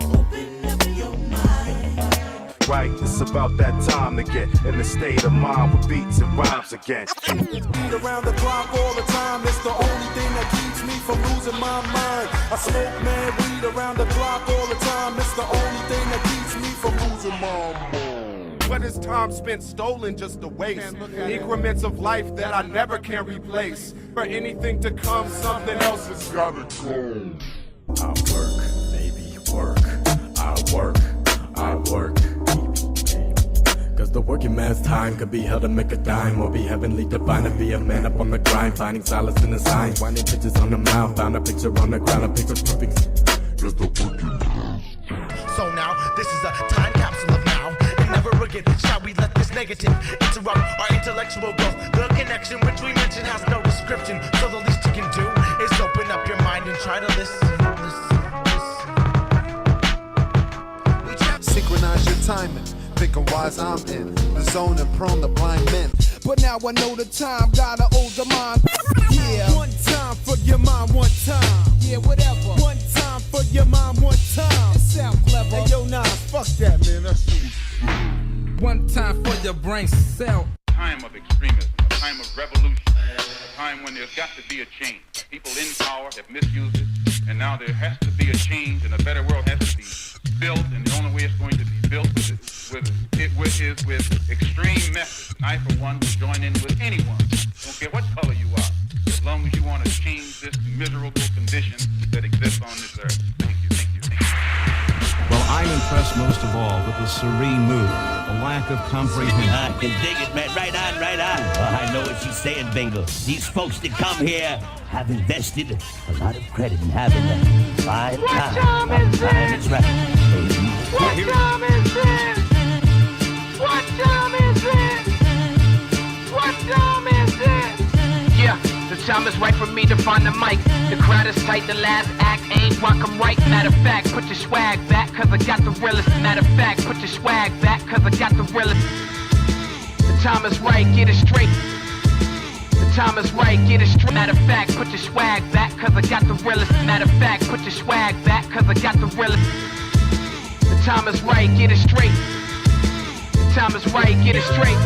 Open up your mind. Right, it's about that time to get in the state of mind with beats and rhymes again. Beat around the clock all the time, it's the only thing that keeps me from losing my mind. I smoke mad weed around the clock all the time, it's the only thing that keeps me from losing my mind. What is time spent stolen just a waste? Increments of life that I never can replace. For anything to come, something else has gotta go. I work, baby, work. I work. Cause the working man's time could be held to make a dime, or be heavenly divine and be a man up on the grind, finding solace in the signs, finding pictures on the mouth, found a picture on the ground, a picture perfect. Cause the working man. So now, this is a time capsule of now. And never again shall we let this negative interrupt our intellectual growth. The connection which we mentioned has no description. So the least you can do is open up your mind and try to listen. Synchronize your timing. Thinking wise, I'm in the zone and prone to blind men. But now I know the time, gotta older mind. Yeah. One time for your mind, one time. Yeah, whatever. One time for your mind, one time. It sound clever. Hey, yo, nah, fuck that, man. That's one time for your brain cell. Time of extremism, a time of revolution, a time when there's got to be a change. People in power have misused it, and now there has to be a change, and a better world has to be built, and the only way it's going to be built is with extreme methods. I, for one, will join in with anyone. Don't care what color you are, as long as you want to change this miserable condition that exists on this earth. Thank you, thank you, thank you. Well, I'm impressed most of all with the serene mood, the lack of comprehension. I can dig it, man. Right on, right on. Well, I know what you're saying, Bingo. These folks that come here have invested a lot of credit in having a fine time. What time is it? That's right. What time is it? What time is it? What time is it? Yeah, the time is right for me to find the mic. The crowd is tight, the last act ain't rock 'em right. Matter of fact, put your swag back, cause I got the realest. Matter of fact, put your swag back, cause I got the realest. The time is right, get it straight. The time is right, get it straight. Matter of fact, put your swag back, cause I got the realest. Matter of fact, put your swag back, cause I got the realest. The time is right, get it straight. The time is right, get it straight.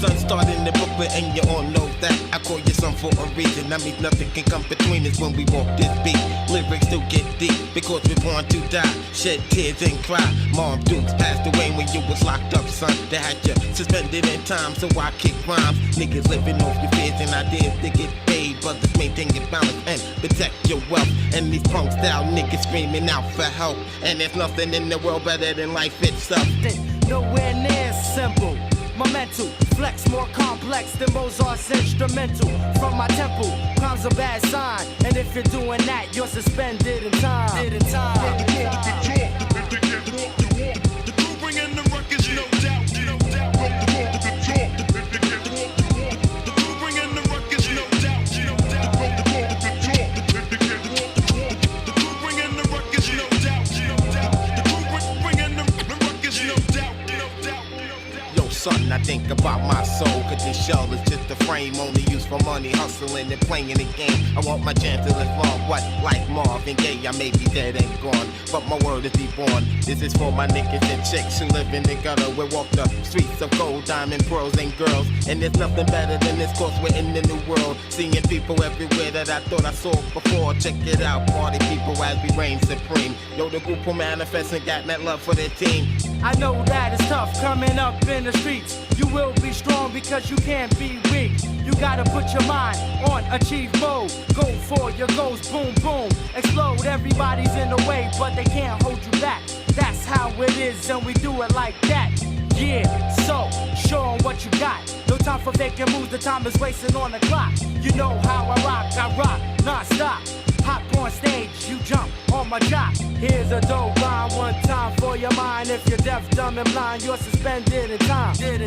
Sun started in the Brooklyn and you all know that I call you son for a reason. I mean nothing can come between us when we walk this beat. Lyrics do get deep because we're born to die. Shed tears and cry. Mom Dukes passed away when you was locked up, son. They had you suspended in time, so I kick rhymes. Niggas living off your fears and ideas to get paid. Brothers maintain your balance and protect your wealth. And these punk style niggas screaming out for help. And there's nothing in the world better than life itself. Nowhere near simple. My mental flex more complex than Mozart's instrumental. From my temple, crime's a bad sign. And if you're doing that, you're suspended in time. The crew bringing the ruckus, no doubt. The crew bringing the ruckus, no doubt. The crew bringing the ruckus, no doubt. The crew bringing the ruckus, something I think about my soul. Cause this shell is just a frame only used for money, hustling and playing the game. I want my chance to live long. What? Like Marvin Gaye, I may be dead and gone, but my word is be born. This is for my niggas and chicks who live in the gutter. We walk the streets of gold, diamond, pearls, and girls. And there's nothing better than this, cause we're in the new world. Seeing people everywhere that I thought I saw before. Check it out, party people as we reign supreme. Yo, the group will manifest and got that love for their team. I know that it's tough coming up in the streets. You will be strong because you can't be weak. You gotta put your mind on achieve mode. Go for your goals, boom, boom. Explode, everybody's in the way, but they can't hold you back. That's how it is, and we do it like that. Yeah, so, show 'em what you got. No time for vacant moves, the time is wasting on the clock. You know how I rock non-stop. Hop on stage, you jump on my jock. Here's a dope line, one time for your mind. If you're deaf, dumb, and blind, you're suspended in time. The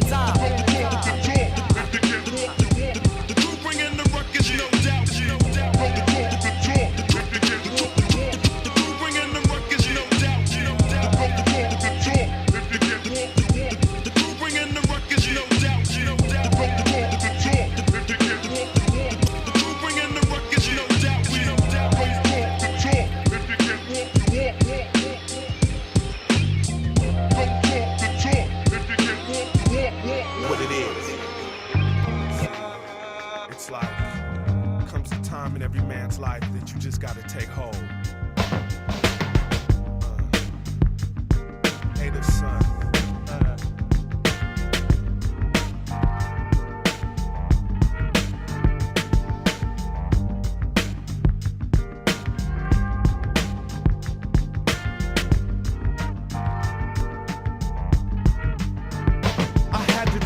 crew bringing the ruckus, no doubt. The crew bringing the ruckus, no doubt. The crew bringing the ruckus, no doubt. In every man's life that you just gotta take hold. Native son.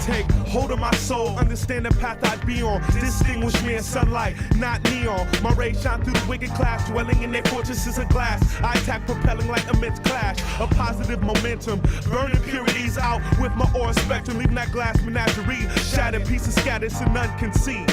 Take hold of my soul, understand the path I'd be on. Distinguish me in sunlight, not neon. My rays shine through the wicked class, dwelling in their fortresses of glass. I attack, propelling like immense clash. A positive momentum, burning impurities out with my aura spectrum, leaving that glass menagerie. Shattered pieces scattered so none can see.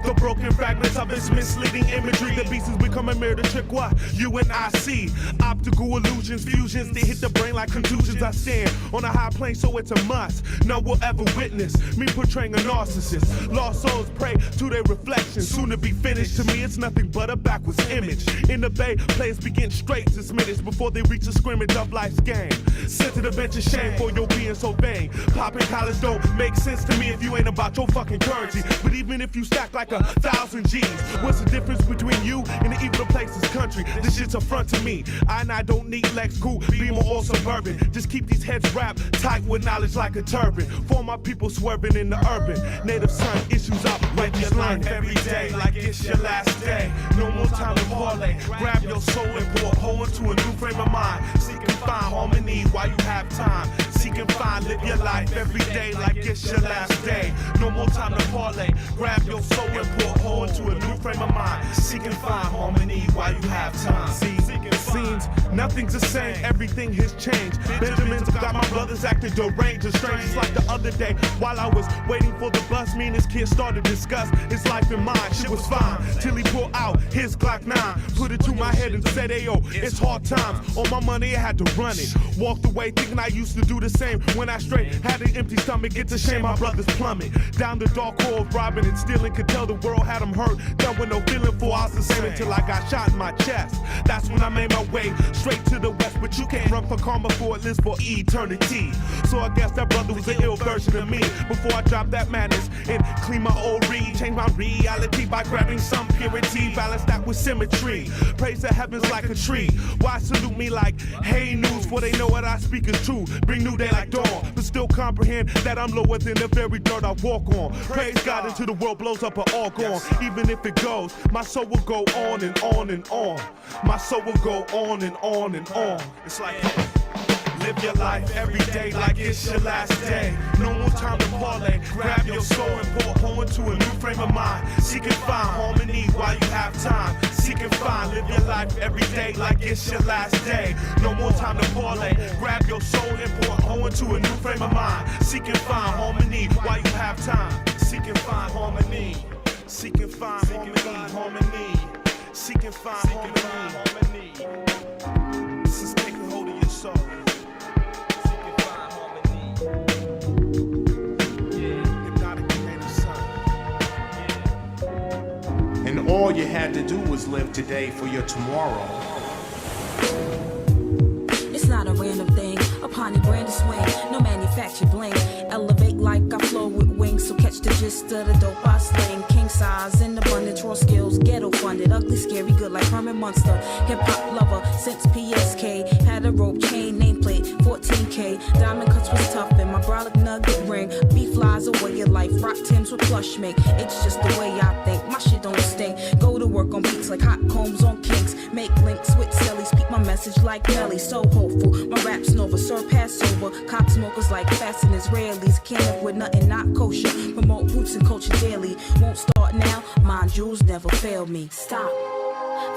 The broken fragments of its misleading imagery. The beast has become a mirror to trick what you and I see. Optical illusions, fusions, they hit the brain like contusions. I stand on a high plane, so it's a must. None will ever witness me portraying a narcissist. Lost souls pray to their reflection, soon to be finished. To me, it's nothing but a backwards image. In the bay, players begin straight to minutes before they reach a scrimmage of life's game. Sent to the bench of shame for your being so vain. Popping collars don't make sense to me if you ain't about your fucking currency. But even if you stack like 1,000 G's, what's the difference between you and the evil places country? This shit's a front to me. I don't need Lex, cool, Beamer or Suburban. Just keep these heads wrapped tight with knowledge like a turban. For my people swerving in the urban. Native son issues out, write your life every day like it's your last day. No more time to parlay. Grab your soul and pour a hole into a new frame of mind. Seek and find harmony while you have time. Seek and find, live your life every day like it's your last day. No more time to parlay. Grab your soul and pour a hole into a new frame of mind. Seek and find harmony while you have time. See, it seems nothing's the same, everything has changed. Benjamin's got my brothers acting deranged and strange. It's like the other day while I was waiting for the bus, me and this kid started to discuss his life and mine. Shit was fine till he pulled out his Glock 9, put it to my head and said, "Hey yo, it's hard times. On my money, I had to run it." Walked away thinking I used to do the same. When I straight had an empty stomach, it's a shame my brothers plummet down the dark hole of robbing and stealing. Could tell the world had him hurt, done with no feeling for I was the same until I got shot in my chest. That's when I made my way straight to the west, but you can't run for karma for it lives for eternity. So I guess that brother was an ill version of me. Before I dropped that madness and clean my old read, change my reality by grabbing some purity, balance that with symmetry. Praise the heavens like a tree. Why salute me like hey news? For they know what I speak is true. Bring new day like dawn, but still comprehend that I'm lower than the very dirt I walk on. Praise God until the world blows up and all gone. Even if it goes, my soul will go on and on and on. My soul will go on and on and on. It's like live your life every day like it's your last day. No more time to parlay. Grab your soul and pour a hole into a new frame of mind. Seek and find harmony while you have time. Seek and find, live your life every day like it's your last day. No more time to parlay. Grab your soul and pour a hole into a new frame of mind. Seek and find harmony while you have time. Seek and find harmony. Seek and find harmony. Seek and find harmony. This is taking hold of your soul. All you had to do was live today for your tomorrow. It's not a random thing, upon your brand to swing, no manufactured bling. Elevate like I flow with wings, so catch the gist of the dope I sling. King size in abundance, raw skills, ghetto funded, ugly, scary, good like Herman Munster. Hip hop lover since PSK, had a rope chain, nameplate, 14K. Diamond cuts was tough, and my brolic nugget ring. Beef flies away your life, rock Tims with plush make. It's just the way I think, my shit don't stink. Go to work on beats like hot combs on kinks. Make links with cellies, peep my message like Melly. So hopeful, my rap's nova, surpass over. Cop smokers like fast and Israelis. Can't live with nothing not kosher. Promote roots and culture daily. Won't start now, mind jewels never fail me. Stop,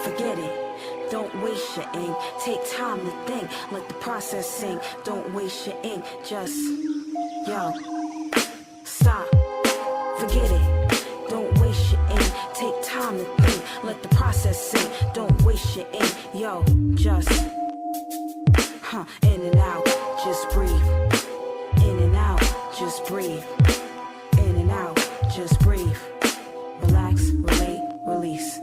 forget it. Don't waste your ink. Take time to think. Let the process sink. Don't waste your ink. Just, yo, stop, forget it. Don't waste your ink. Take time to think. Let the process sink. Don't waste your ink. Yo, just, in and out. Just breathe. In and out. Just breathe. In and out. Just breathe. Relax, relate, release.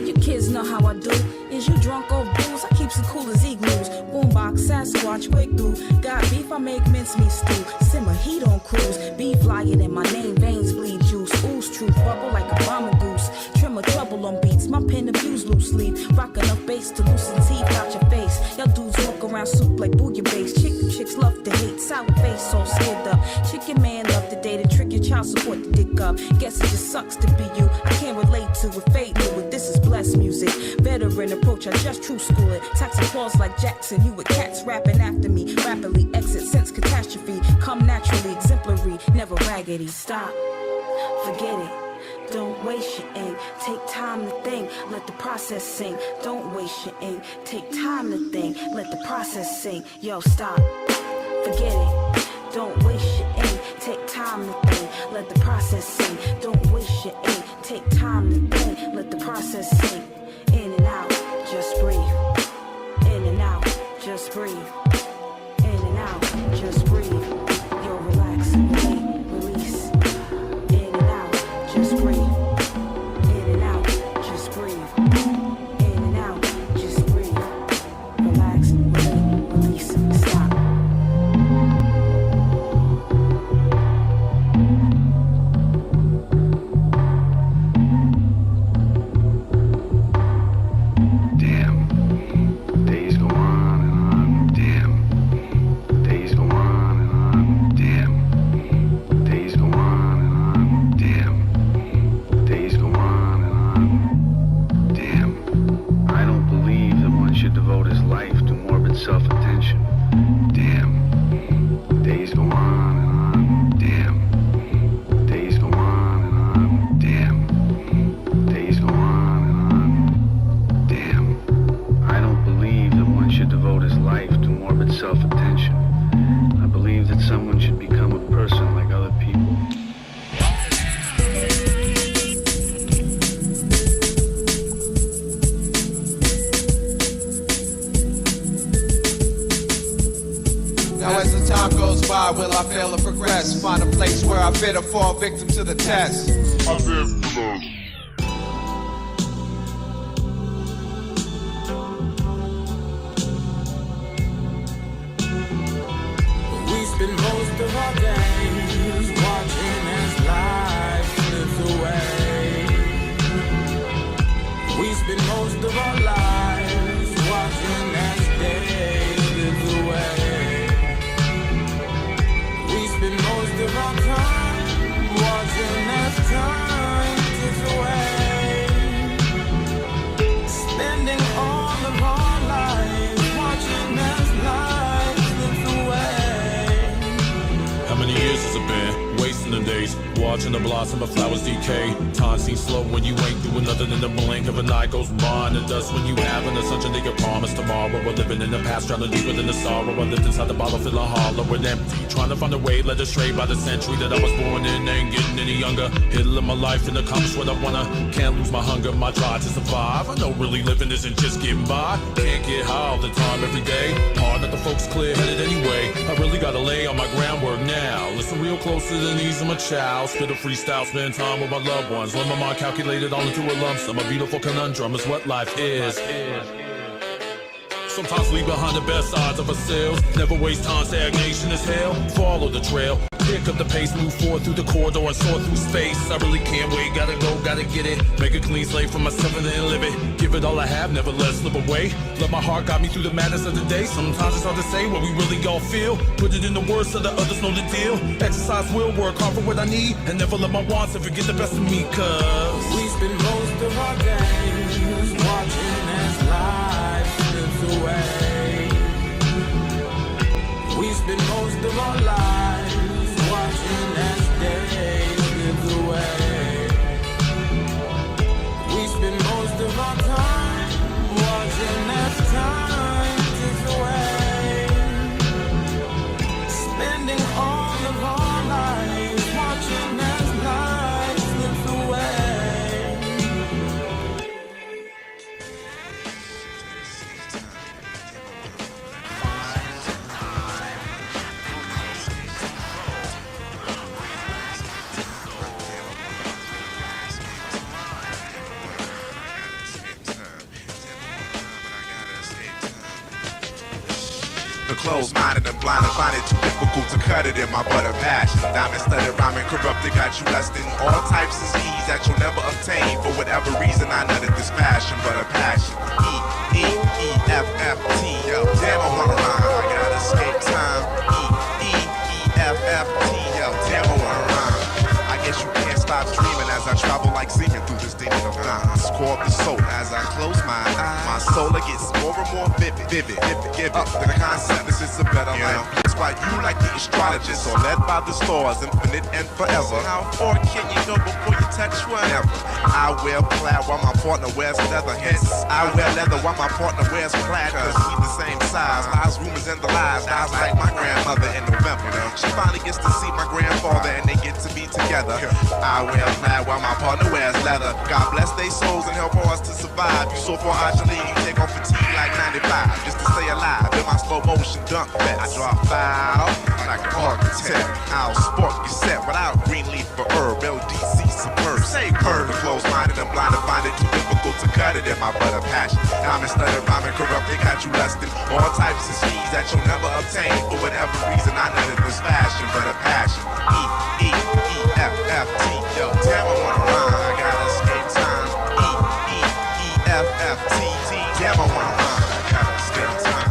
Your kids know how I do. Is you drunk off booze? I keep some cool as igloos. Boombox, Sasquatch, break through. Got beef, I make mincemeat stew. Simmer heat on cruise. Beef liar than my name, veins bleed juice. Ooze truth, bubble like a bomber goose. Trimmer trouble on beats, my pen abused loose leaf. Rock enough bass to loosen teeth out your face. Y'all dudes walk around soup like bouillabaisse. Chicks love to hate, sour face all skinned up. Chicken man love to date and trick your child support to dick up. Guess it just sucks to be you. I can't relate to it, fade new it. This is blessed music. Veteran approach, I just true school it. Tax applause like Jackson, you with cats rapping after me. Rapidly exit since catastrophe. Come naturally, exemplary, never raggedy. Stop, forget it. Don't waste your ink. Take time to think. Let the process sink. Don't waste your ink. Take time to think. Let the process sink. Yo, stop. Forget it. Don't waste your ink. Take time to think. Let the process sink. Don't waste your ink. Take time to think. Let the process sink. In and out. Just breathe. In and out. Just breathe. In and out. Just breathe. Yo, relax. Relate. Release. In and out. Just breathe. In and out. Just breathe. In and out. Just breathe. Relax. Relate. Release. Stop. Self-attention. Damn, days go on and on. Damn, days go on and on. Damn, days go on and on. Damn, I don't believe that one should devote his life to morbid self-attention. I believe that someone should become a person like other people. Now as the time goes by, will I fail to progress? Find a place where I fit or fall victim to the test. We spend most of our days watching as life slips away. We spend most of our lives watching as day slips away. We spend most of our time watching as time ticks away. Spending all of our lives watching as life slips away. How many years has it been? Wasting the days, watching the blossom of flowers decay. Time seems slow when you ain't doing nothing in the blink of an eye goes by. And the dust when you having a such a nigga promise tomorrow. We're living in the past, drowning deeper than the sorrow. I lived inside the bottle, feeling hollow and empty. Trying to find a way, led astray by the century that I was born in. Ain't getting any younger. Here to live my life and accomplish what I wanna. Can't lose my hunger, my drive to survive. I know really living isn't just getting by. Can't get high all the time, every day. Hard not the folks clear-headed anyway. I really got gotta lay on my groundwork now. Listen real close to the knees of my child. Spit a freestyle, spend time with my loved ones. Let my mind calculate it all into a lump sum. A beautiful conundrum is what life is. Sometimes leave behind the best odds of ourselves. Never waste time, stagnation is hell. Follow the trail, pick up the pace, move forward through the corridor and soar through space. I really can't wait, gotta go, gotta get it. Make a clean slate for myself and then live it. Give it all I have, never let it slip away. Let my heart guide me through the madness of the day. Sometimes it's hard to say what we really all feel. Put it in the words so the others know the deal. Exercise will work hard for what I need, and never let my wants ever get the best of me, cause we spend most of our days watching as life slips away. We spend most of our lives watching as day slips away. We spend most of our time watching as time ticks away. Spending all of our lives watching as life slips away. Closed-minded and blind, I find it too difficult to cut it in my butter passion. Diamond-studded, rhyming, corrupted, got you lusting all types of ease that you'll never obtain. For whatever reason, I nutted this passion, but a passion. E-E-E-F-F-T, yo, damn, I wanna rhyme. I gotta escape time. E-E-E-F-F-T, yo, damn, I wanna rhyme. I guess you can't stop dreaming as I travel like seeking through this demon of lines. Core of the soul, as I close my eyes, my soul gets more and more vivid, give up the concept, this is a better life. That's why you like the astrologist, or led by the stars, infinite and forever. How far can you go before you touch whatever? I wear plaid while my partner wears leather, hence I wear leather while my partner wears plaid, cause we the same size. Lies, rumors, and the lies, dies like my grandmother in November. She finally gets to see my grandfather and they get to be together. I wear plaid while my partner wears leather. God bless their souls and help us to survive. You so far out your league, you take off fatigue like 95 just to stay alive. In my slow motion dunk fest, I drop foul like an architect. I'll spark your set without green leaf for herb. LDC superb, say bird. Closed-minded and blind to find it too difficult to cut it in my butter passion. Diamond-studded, rhyming, corrupted, got you lusting all types of schemes that you'll never obtain. For whatever reason, I nutted this fashion, but a passion. E-E-E-F-F-T, yo, damn, I wanna rhyme. I gotta escape time. E-E-E-F-F-T, damn, I wanna rhyme. I gotta escape time.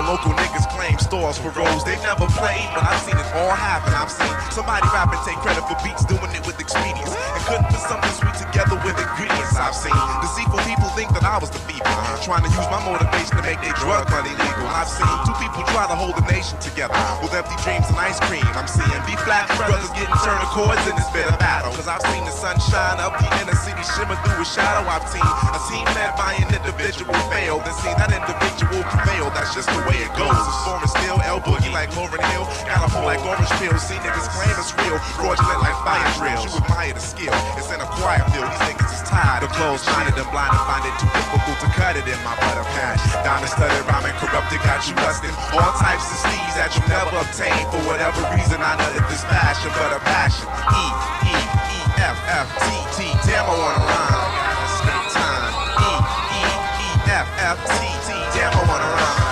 Local niggas claim stores for roles they never played, but I've seen it all happen. I've seen somebody rap and take credit for beats, doing it with expedience, and couldn't put something sweet together with ingredients. I've seen deceitful people think that I was the fever, trying to use my motivation to make their drug money legal. I've seen two people try to hold the nation together with empty dreams and ice cream. I'm seeing B-flat brothers getting turned chords in this bitter battle, cause I've seen the sun shine up the inner city, shimmer through a shadow. I've seen a team led by an individual fail, then seen that individual prevail. That's just the way it goes. It's forming still, L boogie like Lauryn Hill, got a hole like orange pills. See niggas claim it's real, fraudulent like fire drills. You admire the skill, it's in a quiet field. These niggas is tired of closed-minded and blind and find it too difficult to cut it in my butter patch. Diamond-studded, rhyming, corrupted, got you lusting all types of steeds that you never obtain. For whatever reason, I nutted this fashion, but a passion. E-E-E-F-F-T-T, damn, I wanna rhyme. I gotta escape time. E-E-E-F-F-T-T, damn, I wanna rhyme.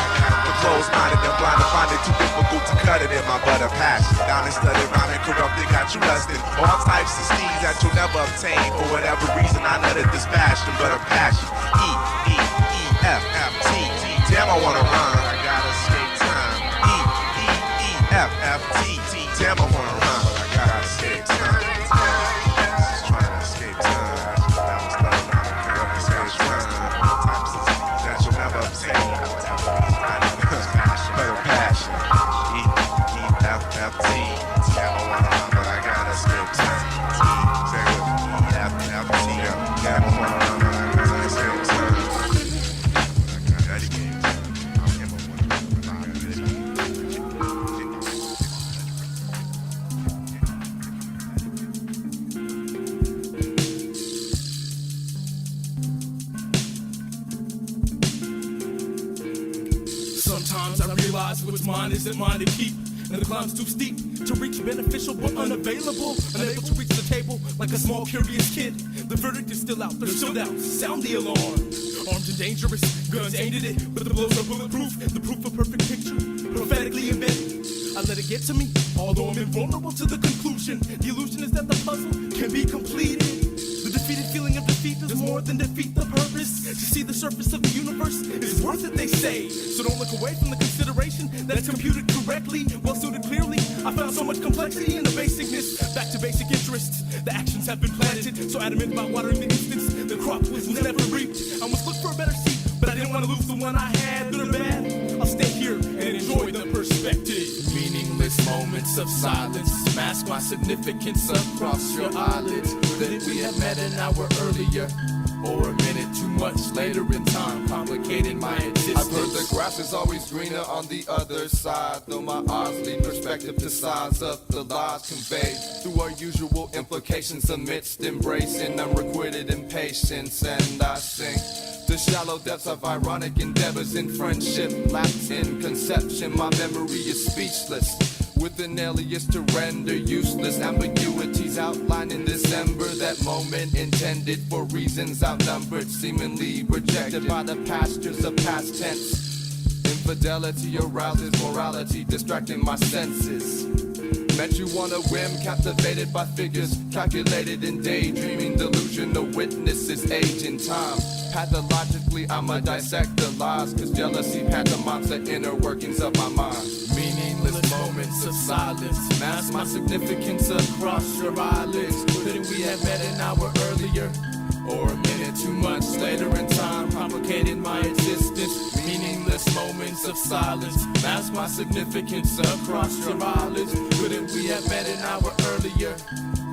Closed-minded and blind to find it too difficult to cut it in my butter passion. Diamond-studded, rhyming, corrupted, got you lusting all types of steeds that you'll never obtain. For whatever reason, I nutted this passion, but a passion. E-E-E-F-F-T-T, damn, I wanna rhyme. I gotta escape time. E-E-E-F-F-T-T, damn, I wanna rhyme. I gotta escape time. what's mine isn't mine to keep. And the climb's too steep to reach, beneficial but unavailable. Unable to reach the table like a small curious kid. The verdict is still out, there's still doubts. Sound the alarm. Armed and dangerous, guns aimed at it, but the blows are bulletproof. The proof of perfect picture, prophetically embedded. I let it get to me, although I'm invulnerable to the conclusion. The illusion is that the puzzle can be completed. The defeated feeling of defeat does more than defeat the purpose. To see the surface of the universe is worth it, they say. So don't look away from the consideration that's computed correctly, well suited clearly. I found so much complexity in the basicness. Back to basic interests, the actions have been planted. So adamant about watering the instance, the crop was never reaped. I must look for a better seat, but I didn't want to lose the one I had. Good or bad, I'll stay here and enjoy the perspective. Meaningless moments of silence mask my significance across your eyelids. That we had met an hour earlier, or a minute too much later in time, complicating my existence. I've heard the grass is always greener on the other side, though my eyes lead perspective to size of the lies conveyed through our usual implications amidst embracing unrequited impatience. And I sing the shallow depths of ironic endeavors in friendship, lapped in conception. My memory is speechless, with an alias to render useless ambiguities outlined in December. That moment intended for reasons outnumbered, seemingly rejected by the pastures of past tense. Infidelity arouses morality, distracting my senses. Met you on a whim, captivated by figures calculated in daydreaming, delusional witnesses, age and time. Pathologically, I'ma dissect the lies, cause jealousy pantomimes the inner workings of my mind. Meaningless moments of silence mask my significance across your eyelids. Couldn't we have met an hour earlier, or a minute too much later in time, complicating my existence? Meaningless moments of silence mask my significance across your eyelids. Couldn't we have met an hour earlier,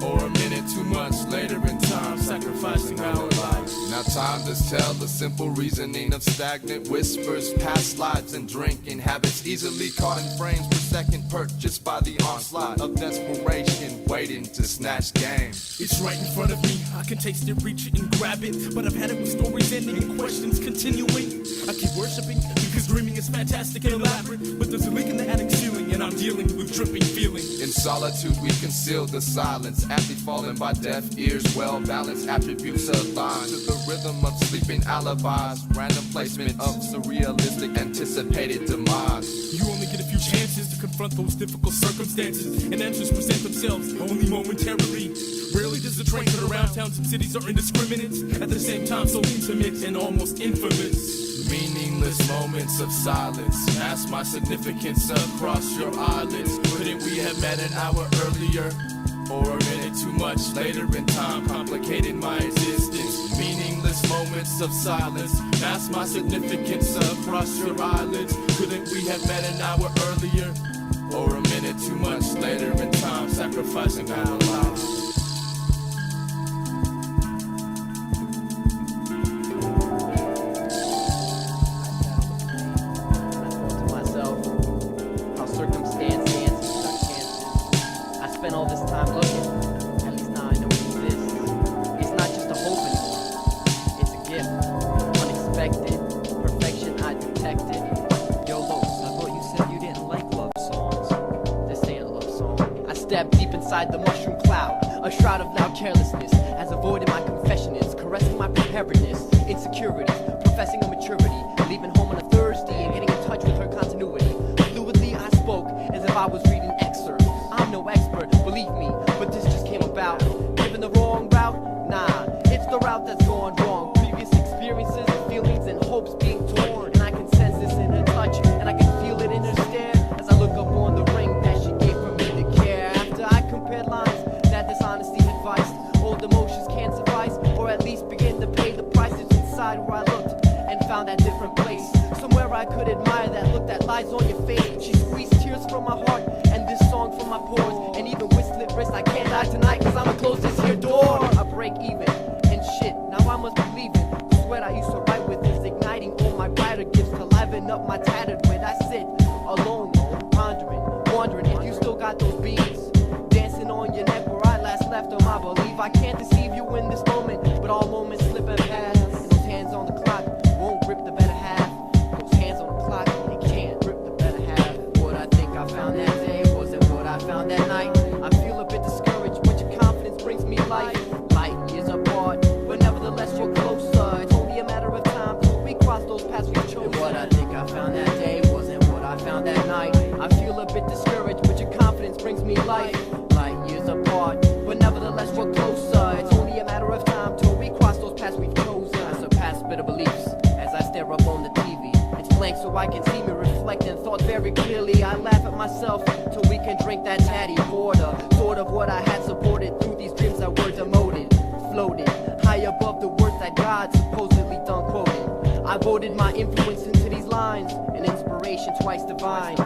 or a minute too much later in time, sacrificing our lives? Now time does tell the simple reasoning of stagnant whispers, past slides and drinking habits, easily caught in frames per second, purchased by the onslaught of desperation, waiting to snatch game. It's right in front of me, I can taste it, reach it and grab it, but I've had it with stories ending and questions continuing. I keep worshiping because dreaming is fantastic and elaborate, but there's a leak in the attic ceiling and I'm dealing with dripping feeling. In solitude we conceal the silence, aptly fallen by deaf ears, well-balanced attributes aligned to the rhythm of sleeping alibis, random placement of surrealistic anticipated demise. You only get a few chances to confront those difficult circumstances, and answers present themselves only momentarily. Rarely does the train cut around towns and cities are indiscriminate, at the same time so intimate and almost infamous. Meaningless moments of silence mask my significance across your eyelids. Couldn't we have met an hour earlier, or a minute too much later in time, complicating my existence? Meaningless moments of silence mask my significance across your eyelids. Couldn't we have met an hour earlier, or a minute too much later in time, sacrificing our lives? Inside the mushroom cloud, a shroud of loud carelessness has avoided my confession is caressing my preparedness, insecurity, professing immaturity, leaving home on a Thursday and getting in touch with her continuity. Fluidly I spoke as if I was reading excerpts. I'm no expert, believe me, but this just came about. Given the wrong route? Nah, it's the route that's gone wrong. Previous experiences, feelings, and hopes being torn, and I can sense this in her touch, and I can feel it in her stare as I look up on the ring that she gave for me to care. I compared lines that dishonesty advice. Old emotions can't suffice, or at least begin to pay the prices inside where I looked and found that different place. Somewhere I could admire that look that lies on your face. She squeezed tears from my heart and this song from my pores. And even with slit wrists, I can't die tonight, cause I'ma close this here door. I break even and shit, now I must be leaving. The sweat I used to write with is igniting all my brighter gifts to liven up my tattered wit. I sit alone, pondering, wondering if you still got those beats on your neck where I last left them. I believe I can't deceive you in this moment, but all moments slip and pass, and those hands on the clock won't grip the better half. Those hands on the clock, they can't grip the better half. I can see me reflecting thoughts very clearly. I laugh at myself till we can drink that natty porter. Sort of what I had supported through these dreams that were demoted, floated high above the words that God supposedly done quoted. I voted my influence into these lines, an inspiration twice divine.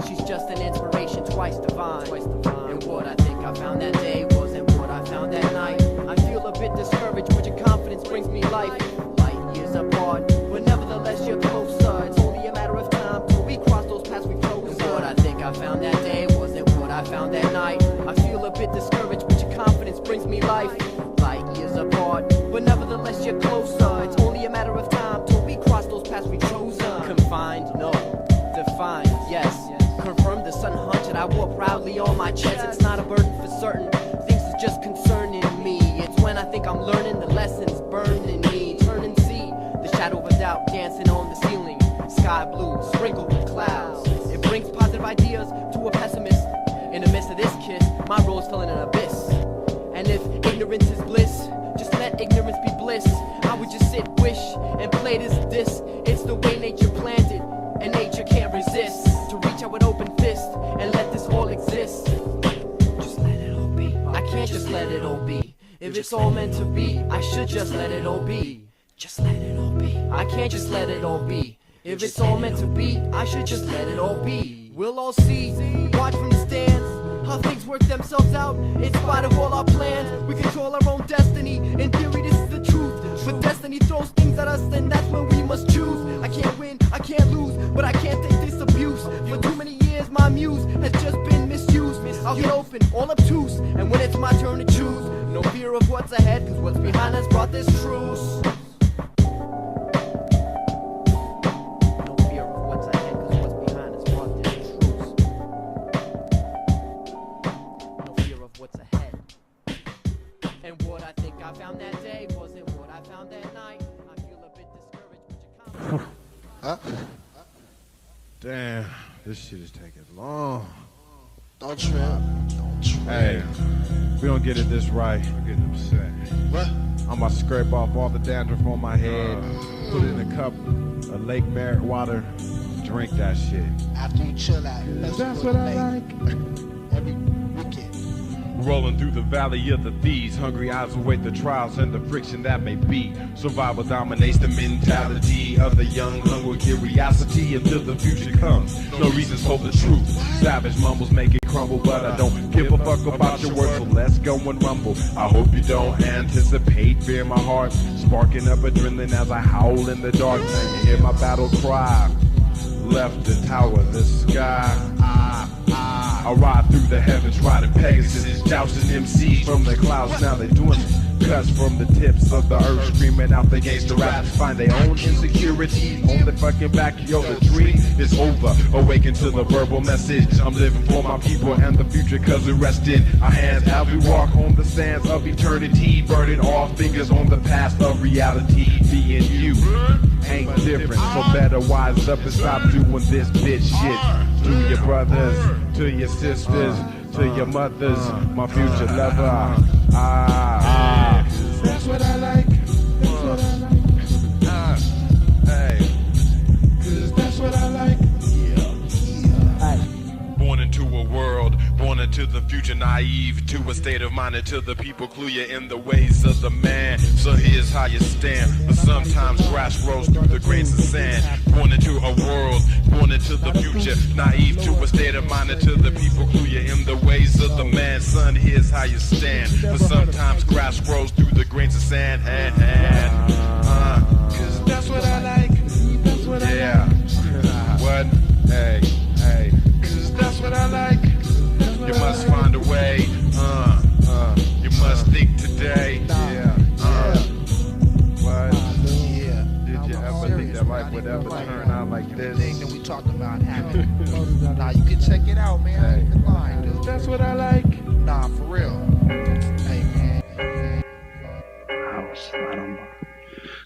She's just an inspiration twice divine. And what I think I found that day wasn't what I found that night. I feel a bit discouraged, but your confidence brings me life. Light years apart, but nevertheless you're closer. It's only a matter of time till we cross those paths we chose. And what I think I found that day wasn't what I found that night. I feel a bit discouraged, but your confidence brings me life. Light years apart, but nevertheless you're closer. It's only a matter of time till we cross those paths we chose. Confined, no. Defined, yes. Confirmed the sun hunch that I wore proudly on my chest. It's not a burden for certain things that's just concerning me. It's when I think I'm learning the lessons burning me. Turn and see the shadow of a doubt dancing on the ceiling. Sky blue, sprinkled with clouds. It brings positive ideas to a pessimist. In the midst of this kiss, my road's filling an abyss. And if ignorance is bliss, just let ignorance be bliss. I would just sit, wish, and play this diss. It's the way nature planned it, and nature can't resist. To reach out with open fist and let this all exist. Just let it all be. I can't just let it all be. If it's all meant to be, I should just let it all be. Just let it all be. I can't just let it all be. If it's all meant to be, I should just let it all be. We'll all see, watch from the stands, how things work themselves out. In spite of all our plans, we control our own destiny. In theory, this is the truth. But destiny throws things at us, and that's when we must choose. I can't win, I can't lose, but I can't take this abuse. For too many years, my muse has just been misused. I'll get open, all obtuse, and when it's my turn to choose, no fear of what's ahead, cause what's behind us brought this truce. No fear of what's ahead, cause what's behind us brought this truce. No fear of what's ahead. And what I think I found that day wasn't what I found that night. I feel a bit discouraged, but you Damn, this shit is taking long. Don't trip. Don't trip. Hey, if we don't get it this right, I'm getting upset. What? I'm gonna scrape off all the dandruff on my head, put it in a cup of Lake Merritt water, drink that shit. After you chill out, That's what I like. Every weekend. Rolling through the valley of the thieves, hungry eyes await the trials and the friction that may be. Survival dominates the mentality of the young, hungry curiosity until the future comes. No reasons hold the truth. Savage mumbles make it crumble, but I don't give a fuck about your words, so let's go and rumble. I hope you don't anticipate fear my heart, sparking up adrenaline as I howl in the dark. Now you hear my battle cry. Left the tower, the sky. I ride through the heavens, riding Pegasus, jousting MCs from the clouds. Now they doing cuts from the tips of the earth, screaming out the gangster rappers find their own insecurities on the fucking back. Yo, the dream is over. Awaken to the verbal message. I'm living for my people and the future, cause we rest in our hands as we walk on the sands of eternity, burning all fingers on the path of reality. Being you ain't different, so better wise up and stop doing this bitch shit. To your brothers, to your sisters, to your mothers, my future lover. That's what I like. That's what I like. Hey, 'cause that's what I like. Born into a world, born into the future, naive to a state of mind until the people clue you in the ways of the man. So here's how you stand. But sometimes grass grows through the grains of sand. Born into a world, born into the future, naive to a state of mind until the people clue you in the ways of the man. Son, here's how you stand. But sometimes grass grows through the grains of sand. Cause that's what I like. That's what I like. What? Hey, hey. That's what I like. You must find a way. You must think today. What? Did you ever think that life would ever turn out like this? Everything that we talked about happened. Nah, you can check it out, man. I ain't even lying, dude. That's what I like. Nah, for real. Hey, man.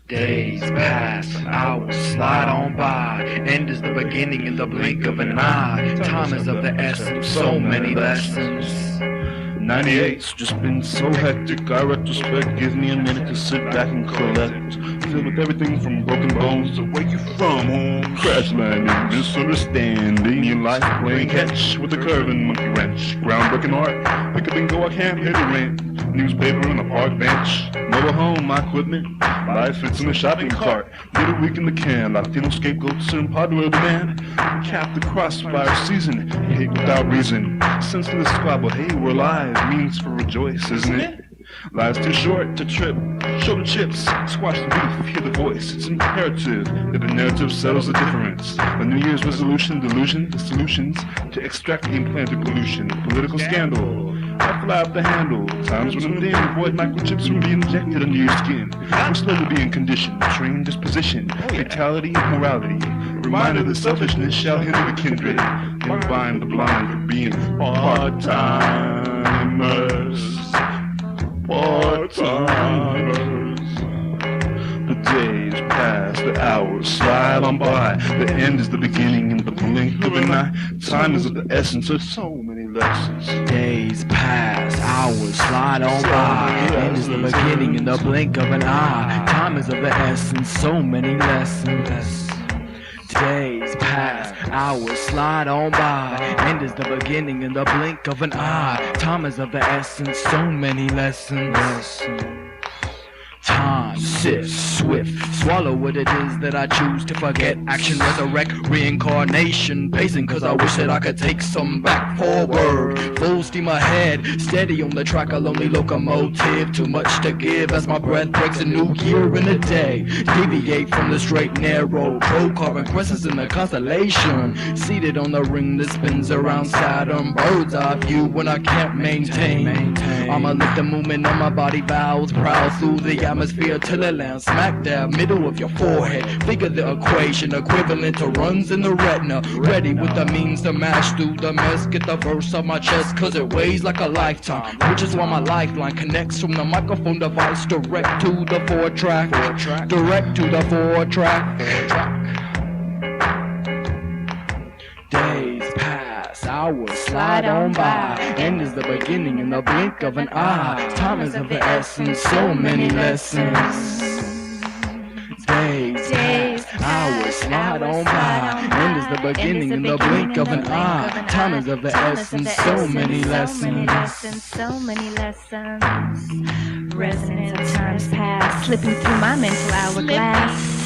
Days pass, hours slide on by. End is the beginning in the blink of an eye. Time is of the essence, so many lessons. 98's just been so hectic. I retrospect, give me a minute to sit back and collect. filled with everything from broken bones to where you from, home. Crash landing, misunderstanding in life, playing catch with a curving monkey wrench. Groundbreaking art, pick up and go, I can't hear the rent. Newspaper on a park bench, mobile home, my equipment. Life fits in a shopping cart. Little week in the can, Latino scapegoats and popular demand. Cap the crossfire season, hate without reason. Senseless squabble, hey, we're alive, means for rejoice, isn't it? Life's too short to trip, show the chips, squash the beef, hear the voice. It's imperative that the narrative settles the difference. A New Year's resolution, delusion, the solutions to extract the implanted pollution. Political scandal, I fly up the handle. Times when I'm thin, avoid microchips from being injected under your skin. We're slowly being conditioned, trained disposition, fatality, morality. Reminder that selfishness shall hinder the kindred, and bind the blind from being part-timers. Part-timers. The days pass, the hours slide on by. The end is the beginning in the blink of an eye. Time is of the essence of so many lessons. Days pass, hours slide on by. End is the beginning in the blink of an eye. Time is of the essence, so many lessons. Days pass, hours slide on by. End is the beginning in the blink of an eye. Time is of the essence, so many lessons. Time sifts swift, swallow what it is that I choose to forget. Action, resurrect, reincarnation, pacing cause I wish that I could take some back. Forward, full steam ahead, steady on the track, a lonely locomotive. Too much to give as my breath breaks a new year in a day. Deviate from the straight narrow, pro-carbon crescents in the constellation. Seated on the ring that spins around Saturn, bird's eye view when I can't maintain. I'ma lift the movement on my body, bows proud through the atmosphere till it lands smack dab middle of your forehead. Figure the equation equivalent to runs in the retina. Ready with the means to mash through the mess. Get the verse on my chest cause it weighs like a lifetime. Which is why my lifeline connects from the microphone device direct to the 4-track. Direct to the 4-track. Days pass, hours slide on by. End is the beginning in the blink of an eye. Time is of the essence, so many lessons. Days pass, hours slide on by. End is the beginning in the blink of an eye. Time is of the essence, so many lessons. So many lessons. Resonance of times past, slipping through my mental hourglass.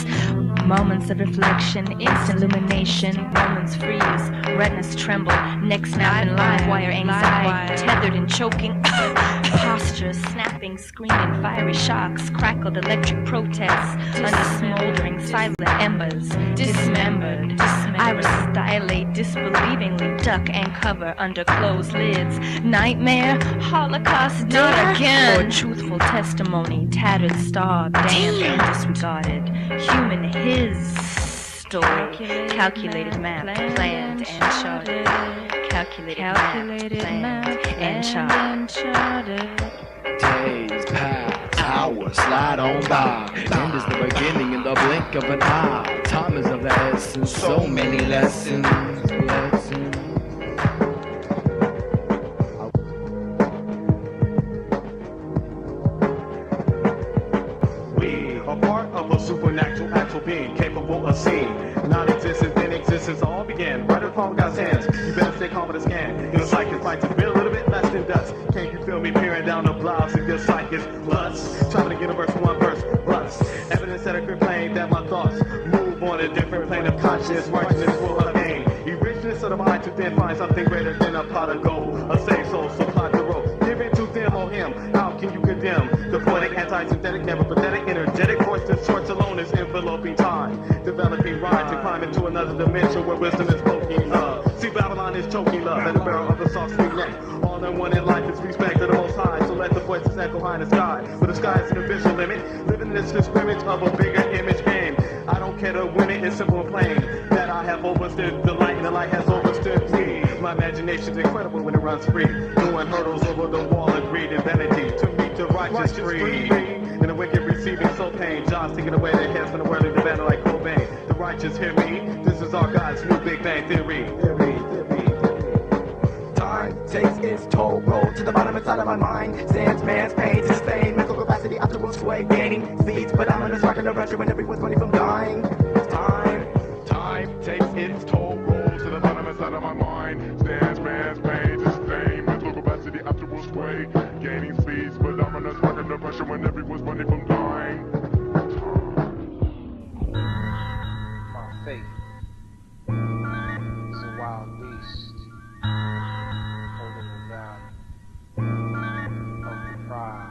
Moments of reflection, instant illumination. Moments freeze, retinas tremble, neck snap and live wire anxiety, tethered and choking. Postures snapping, screaming, fiery shocks, crackled electric protests under smoldering silent embers. Dismembered, iris dilate, disbelievingly duck and cover under closed lids. Nightmare, Holocaust, not again. Or truthful testimony, tattered, starved, damned and disregarded. Human his story, calculated map, planned and charted. Calculated map, planned and charted. Days pass, hours slide on by. End is the beginning in the blink of an eye. Time is of the essence, so many lessons. We are part of a supernatural actual being capable of seeing non-existence, then existence all began. Right upon God's hands, you better stay calm with a scan. Your psychic fight to be a little bit less than dust. Can't you feel me peering down the blouse of your psychic lust? Trying to get a verse, one verse, plus evidence that I could claim that my thoughts move on a different plane of consciousness, righteousness full of gain. The richness of the mind to then find something greater than a pot of gold. A safe soul, so plot the road. Give it to them or him. How can you condemn the poetic, anti-synthetic, never pathetic, energetic voice that shorts alone is enveloping time, developing rhyme to climb into another dimension where wisdom is poking love. See, Babylon is choking love at the barrel of the soft sweet neck. All in one in life is respect to the Most High, so let the voices echo high in the sky. But the sky is an official limit, living in this scrimmage of a bigger image game. I don't care to win it, it's simple and plain that I have overstood the light and the light has overstood me. My imagination's incredible when it runs free, doing hurdles over the wall of greed and vanity to meet the righteous free. And the wicked receiving so pain, John's taking away their heads from the world of the banner like Cobain. The righteous hear me, this is our God's new Big Bang Theory. Time takes its toll, roll to the bottom inside of my mind. Stands man's pain, sustain mental capacity, optimal sway, gaining speeds, but I'm in this rock in the retro pressure when everyone's running from dying. My faith is a wild beast, holding the value of the prize.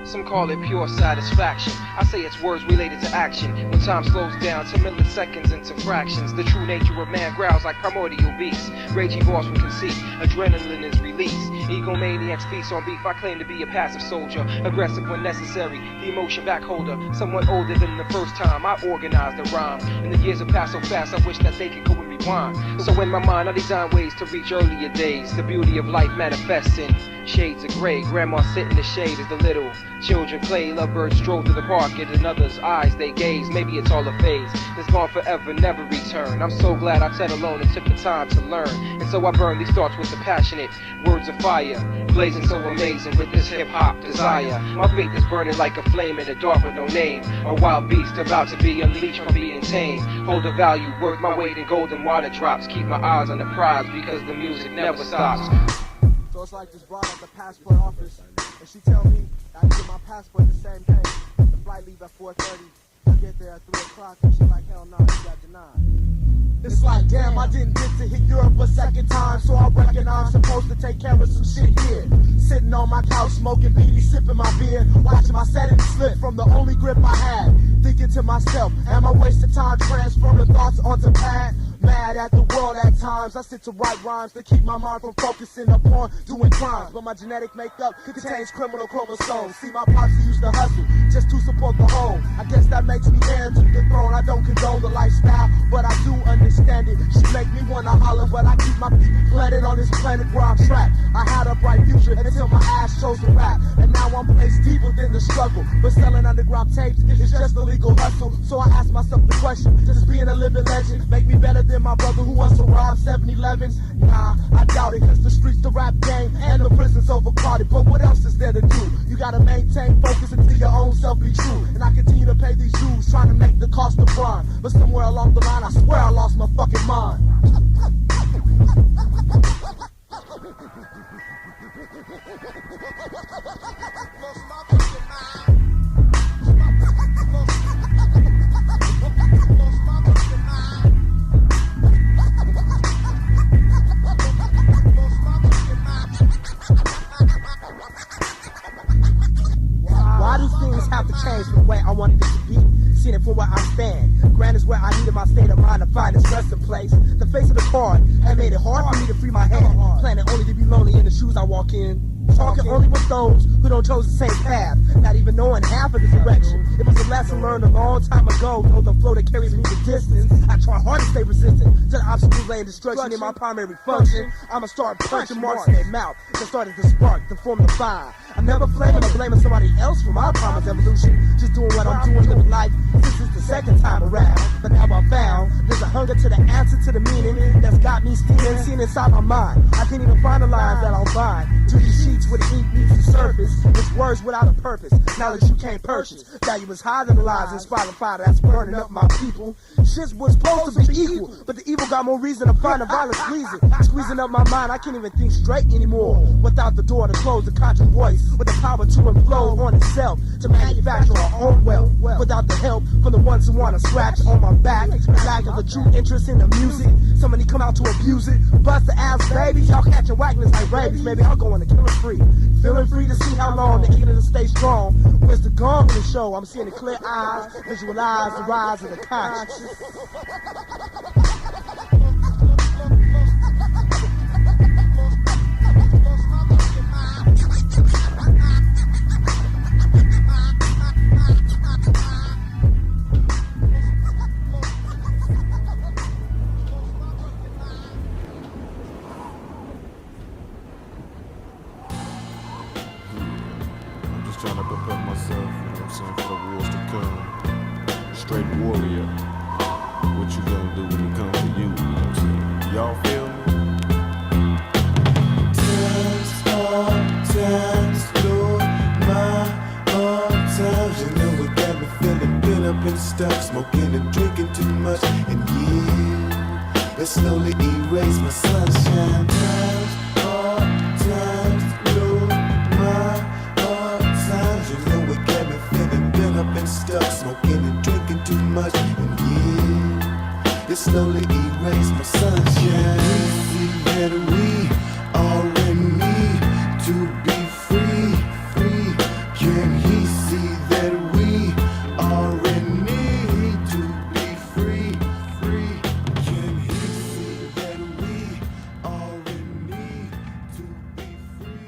Some call it pure satisfaction. I say it's words related to action. When time slows down to milliseconds into fractions, the true nature of man growls like primordial beasts. Rage evolves from conceit, adrenaline is released. Egomaniacs feast on beef. I claim to be a passive soldier, aggressive when necessary, the emotion back holder. Somewhat older than the first time I organized a rhyme. And the years have passed so fast, I wish that they could go and rewind. So in my mind I design ways to reach earlier days. The beauty of life manifests in shades of gray. Grandma sit in the shade as the little children play. Lovebirds stroll through the park, and in others' eyes they gaze. Maybe it's all a phase that's gone forever, never return. I'm so glad I sat alone and took the time to learn. And so I burn these thoughts with the passionate words of fire, blazing so amazing with this hip-hop desire. My faith is burning like a flame in the dark with no name. A wild beast about to be unleashed from being tame. Hold a value worth my weight in golden water drops. Keep my eyes on the prize because the music never stops. So it's like this broad at the passport office, and she tell me I can get my passport the same day. The flight leave at 4:30. I get there at 3 o'clock, and she like, hell no, you got denied. It's like, damn, I didn't get to hit Europe a second time, so I reckon I'm supposed to take care of some shit here. Sitting on my couch, smoking beanie, sipping my beer, watching my settings slip from the only grip I had. Thinking to myself, am I wasting time transferring thoughts onto pad? Mad at the world at times. I sit to write rhymes to keep my mind from focusing upon doing crimes. But my genetic makeup contains criminal chromosomes. See, my pops used to hustle just to support the home. I guess that makes me heir to the throne. I don't condone the lifestyle, but I do understand it. She make me wanna holler, but I keep my feet planted on this planet where I'm trapped. I had a bright future until my ass chose to rap, and now I'm placed deeper than the struggle. But selling underground tapes is just a legal hustle. So I ask myself the question: does being a living legend make me better than my brother who wants to rob 7-Elevens? Nah, I doubt it, cause the streets, the rap game, and the prison's overcrowded. But what else is there to do? You gotta maintain focus until your own self be true. And I continue to pay these dues, trying to make the cost of crime. But somewhere along the line, I swear I lost my fucking mind. Why do things have to change from the way I wanted it to be? Seeing it from where I stand. Granted is where I needed my state of mind to find its resting place. The face of the card had made it hard for me to free my hand. Planning only to be lonely in the shoes I walk in. Talking only with those who don't chose the same path. Not even knowing half of the direction. It was a lesson learned a long time ago. Know the flow that carries me the distance. I try hard to stay resistant to the obstacle laying destruction in my primary function. I'ma start punching marks in their mouth that started to spark, to form the fire. I'm never blaming or blaming somebody else for my promised evolution. Just doing what I'm doing, living life. This is the second time around. But now I found there's a hunger to the answer to the meaning that's got me stealing, seeing inside my mind. I can't even find the lines that I'll find to these sheets where the ink meets the surface. It's words without a purpose, knowledge you can't purchase. Value is higher than the lies inspired by fire that's burning up my people. Shit was supposed to be equal, but the evil got more reason to find the violence squeezing up my mind. I can't even think straight anymore without the door to close, the conscious voice with the power to implode on itself, to manufacture our own wealth without the help from the ones who want to scratch on my back. Lack of a true interest in the music, so many come out to abuse it. Bust the ass babies, y'all catching whackness like rabies. Maybe I'll go on the killing free, feeling free to see how long the ignorance stay strong. Where's the gong in the show? I'm seeing the clear eyes, visualize the rise of the conscious. Trying to prepare myself, you know what I'm saying, for the wars to come. Straight warrior. What you got? stuck, smoking and drinking too much. And yeah, that slowly erase my sunshine. Times, hard times, blow my hard times. You know it got me feeling bent up and stuck, smoking and drinking too much. And yeah, it slowly erase my sunshine. We see that we already need to be free, free. Can he see that we already need to be free, free? Can he see that we already need to be free?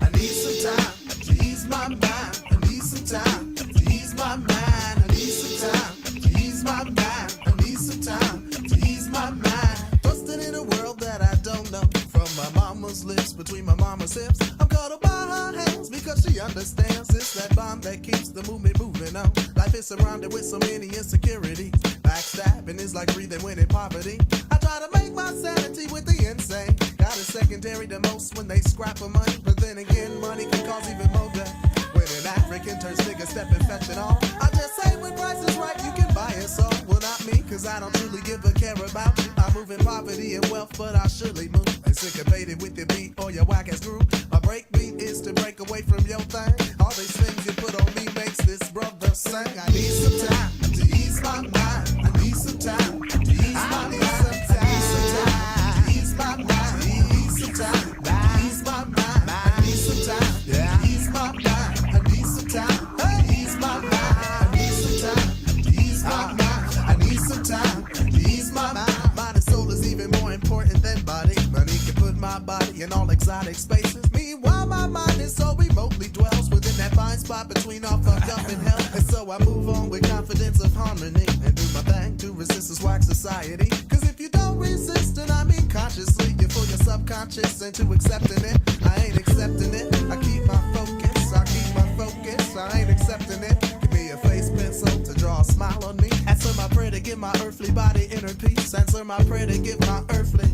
I need some time to ease my mind. I need some time to ease my mind. I need some time to ease my mind. I need some time to ease my mind. Busted in a world that I don't know. From my mama's lips, between my mama's hips, I'm caught up by her hands because she understands. It's that bond that keeps the movement moving on. Life is surrounded with so many insecurities. Backstabbing is like breathing when in poverty. I try to make my sanity with the insane. God is secondary to most when they scrap for money. But then again, money can cause even more death. When an African turns nigga stepping fetching all. I just say when price is right, you can buy us all. Well, not me, cause I don't truly give a care about you. I move in poverty and wealth, but I surely move. Syncopated with your beat or your whack ass groove. My break beat is to break away from your thing. All these things you put on me makes this brother sing. I need some time to ease my mind. I need some time to ease my mind. I need some time to ease my mind. I need some time to ease my mind. I need some time to ease my mind. I need some time to ease my mind. I need some time to ease my mind. I need some time to ease my mind. Mind and soul is even more important than body. Money can put my body in all exotic spaces. Meanwhile, my mind is so remotely dwells within that fine spot between all fucked up and hell. And so I move on with confidence of harmony and do my thing to resist this whack society. Cause if you don't resist, and I mean consciously, you fool your subconscious into accepting it. I ain't accepting it. I keep my focus. I keep my focus. I ain't accepting it. Give me a face pencil to draw a smile on me. Answer my prayer to give my earthly body inner peace. Answer my prayer to give my earthly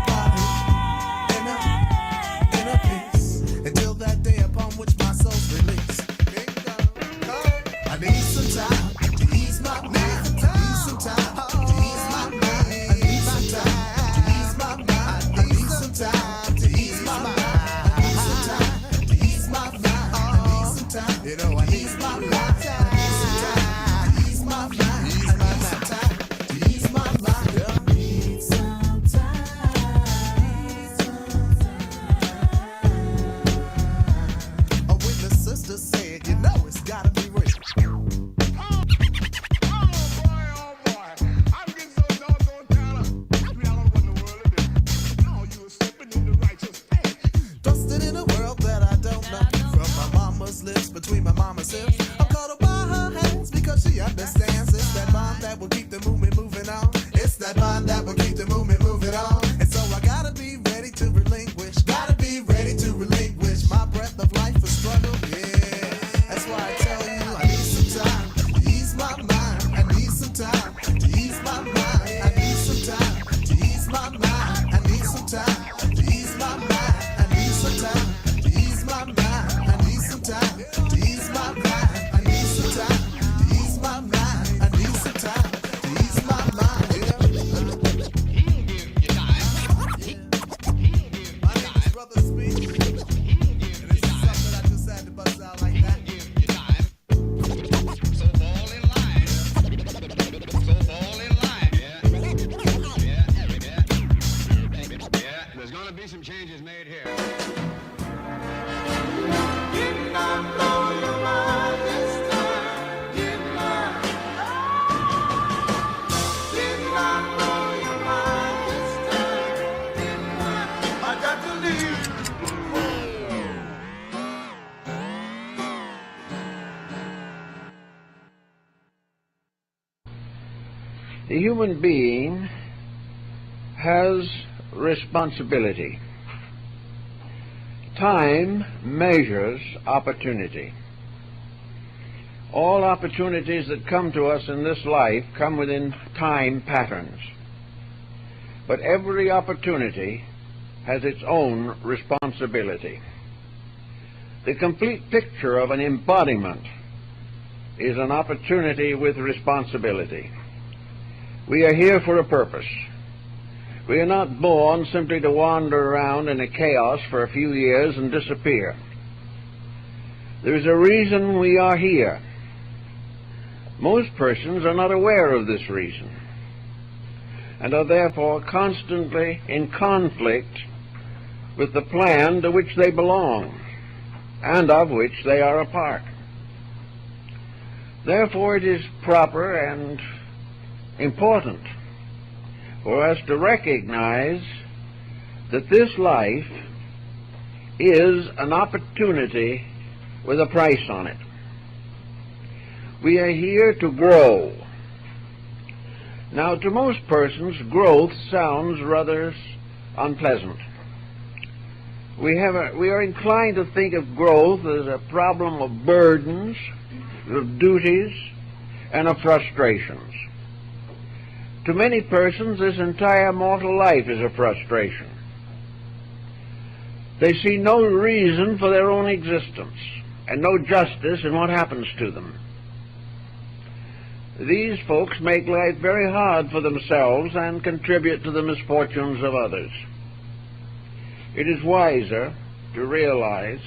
body inner peace. Until that day upon which my soul's released. I need some time to ease my mind. I need some time to ease my mind. I need some time to ease my mind. I need some time to ease my mind. I need some time to ease my mind. I need some time. You know I need my mind. I need some time to ease my mind. I need some time to ease my mind. I need some time. Oh, when the sister said, you know it's gotta be real. Busted in a world that I don't know. From my mama's lips, between my mama's hips, I'm caught up by her hands because she understands. It's that bond that will keep the movement moving on. It's that bond that will keep the movement moving on. And so I gotta be ready to relinquish. Gotta be ready to relinquish my breath of life for struggle. Yeah, that's why I tell you I need some time to ease my mind. I need some time to ease my mind. I need some time to ease my mind. I need some time to ease my mind. I need some time to ease my mind. I need some time to ease my mind. I need some time to ease my mind. I need some time to ease my mind. My name is Brother Speed, and this is something I just had to bust out like that. So fall in line. So fall in line. Yeah. There's gonna be some changes made here. In the The human being has responsibility. Time measures opportunity. All opportunities that come to us in this life come within time patterns. But every opportunity has its own responsibility. The complete picture of an embodiment is an opportunity with responsibility. We are here for a purpose. We are not born simply to wander around in a chaos for a few years and disappear. There is a reason we are here. Most persons are not aware of this reason and are therefore constantly in conflict with the plan to which they belong and of which they are a part. Therefore, it is proper and important for us to recognize that this life is an opportunity with a price on it. We are here to grow. Now, to most persons, growth sounds rather unpleasant. We are inclined to think of growth as a problem of burdens, of duties, and of frustrations. To many persons, this entire mortal life is a frustration. They see no reason for their own existence and no justice in what happens to them. These folks make life very hard for themselves and contribute to the misfortunes of others. It is wiser to realize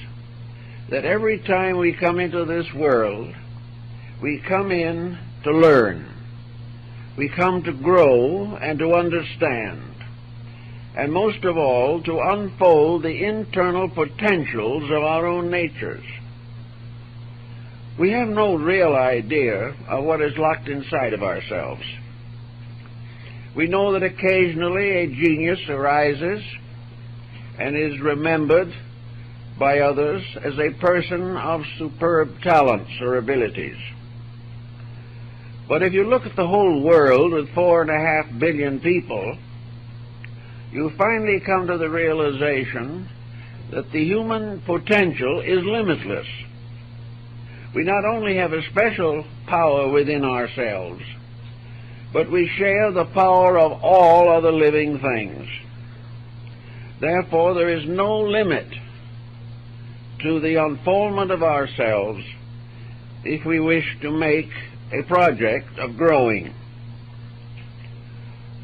that every time we come into this world, we come in to learn. We come to grow and to understand, and most of all, to unfold the internal potentials of our own natures. We have no real idea of what is locked inside of ourselves. We know that occasionally a genius arises and is remembered by others as a person of superb talents or abilities. But if you look at the whole world with 4.5 billion people, you finally come to the realization that the human potential is limitless. We not only have a special power within ourselves, but we share the power of all other living things. Therefore, there is no limit to the unfoldment of ourselves if we wish to make a project of growing.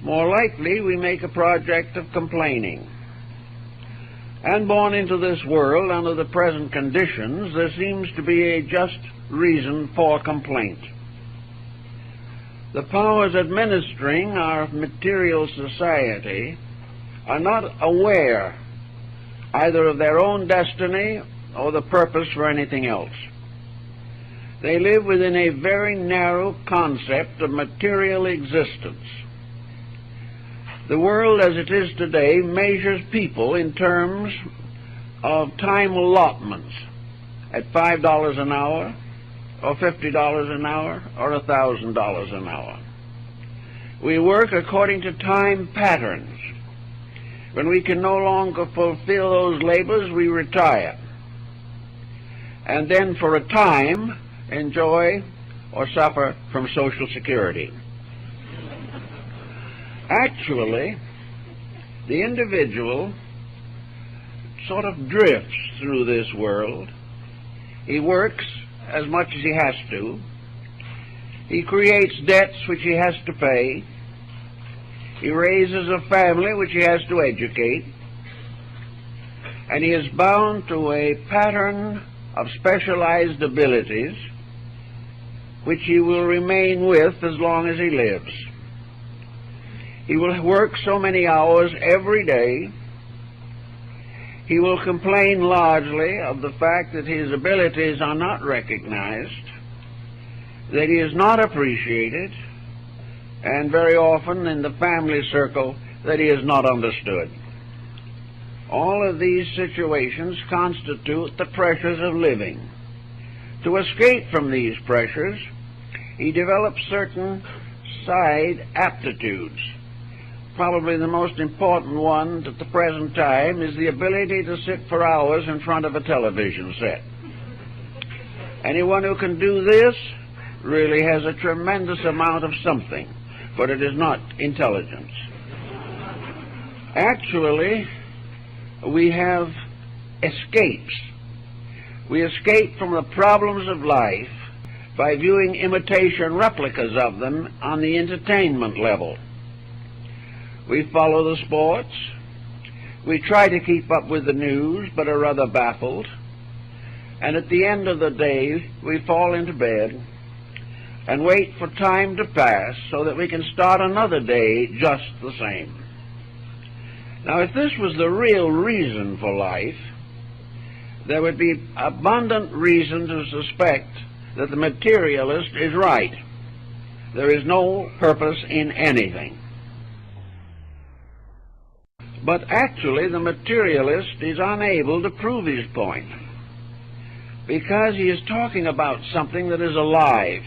More likely, we make a project of complaining. And born into this world under the present conditions, there seems to be a just reason for complaint. The powers administering our material society are not aware either of their own destiny or the purpose for anything else. They live within a very narrow concept of material existence. The world as it is today measures people in terms of time allotments at $5 an hour, or $50 an hour, or $1,000 an hour. We work according to time patterns. When we can no longer fulfill those labors, we retire. And then for a time, enjoy or suffer from Social Security. Actually, the individual sort of drifts through this world. He works as much as he has to. He creates debts which he has to pay. He raises a family which he has to educate. And he is bound to a pattern of specialized abilities which he will remain with as long as he lives. He will work so many hours every day. He will complain largely of the fact that his abilities are not recognized, that he is not appreciated, and very often in the family circle that he is not understood. All of these situations constitute the pressures of living. To escape from these pressures, he develops certain aside aptitudes. Probably the most important one at the present time is the ability to sit for hours in front of a television set. Anyone who can do this really has a tremendous amount of something, but it is not intelligence. Actually, we have escapes. We escape from the problems of life by viewing imitation replicas of them on the entertainment level. We follow the sports. We try to keep up with the news, but are rather baffled. And at the end of the day, we fall into bed and wait for time to pass so that we can start another day just the same. Now, if this was the real reason for life, there would be abundant reason to suspect that the materialist is right. There is no purpose in anything. But actually, the materialist is unable to prove his point, because he is talking about something that is alive.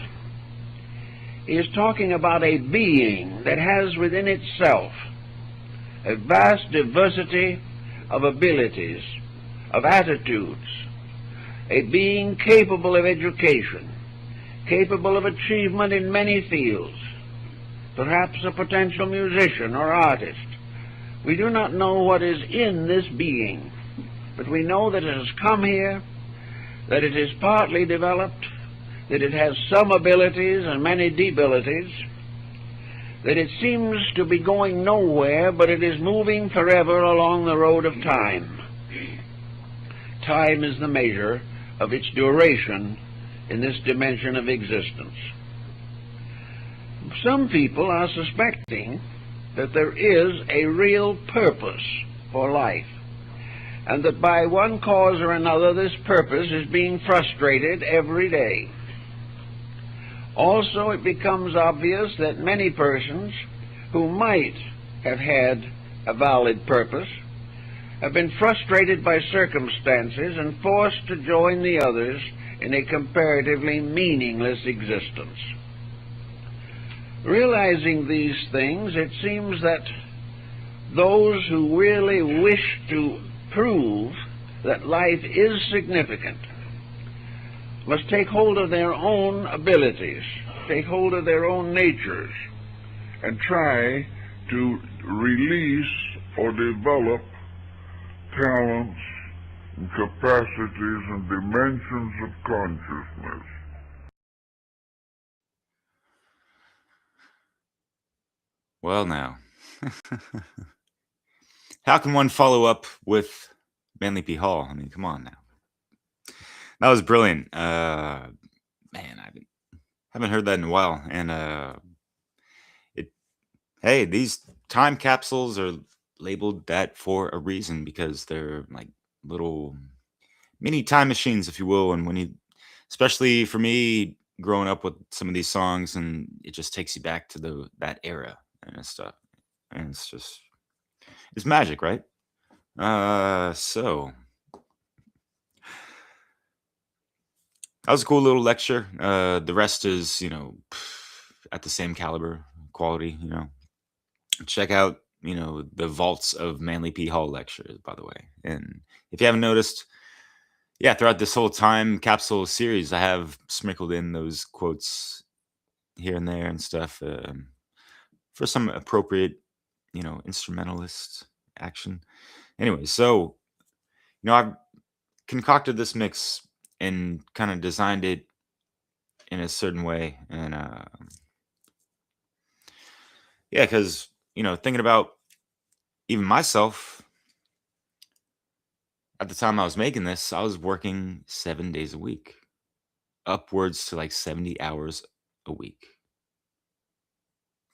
He is talking about a being that has within itself a vast diversity of abilities, of attitudes, a being capable of education, capable of achievement in many fields, perhaps a potential musician or artist. We do not know what is in this being, but we know that it has come here, that it is partly developed, that it has some abilities and many debilities, that it seems to be going nowhere, but it is moving forever along the road of time. Time is the measure of its duration in this dimension of existence. Some people are suspecting that there is a real purpose for life, and that by one cause or another this purpose is being frustrated every day. Also, it becomes obvious that many persons who might have had a valid purpose have been frustrated by circumstances and forced to join the others in a comparatively meaningless existence. Realizing these things, it seems that those who really wish to prove that life is significant must take hold of their own abilities, take hold of their own natures, and try to release or develop talents and capacities and dimensions of consciousness. Well, now, how can one follow up with Manly P. Hall? I mean, come on now. That was brilliant. Man, I haven't heard that in a while. And hey, these time capsules are labeled that for a reason, because they're like little mini time machines, if you will. And when you, especially for me, growing up with some of these songs, and it just takes you back to that era and stuff. And it's magic, right? So that was a cool little lecture. The rest is, at the same caliber, quality, Check out, the Vaults of Manly P. Hall lectures, by the way. And if you haven't noticed, yeah, throughout this whole time capsule series, I have sprinkled in those quotes here and there and stuff for some appropriate, instrumentalist action. Anyway, so, I've concocted this mix and kind of designed it in a certain way. And yeah, because, thinking about even myself, at the time I was making this, I was working 7 days a week, upwards to like 70 hours a week,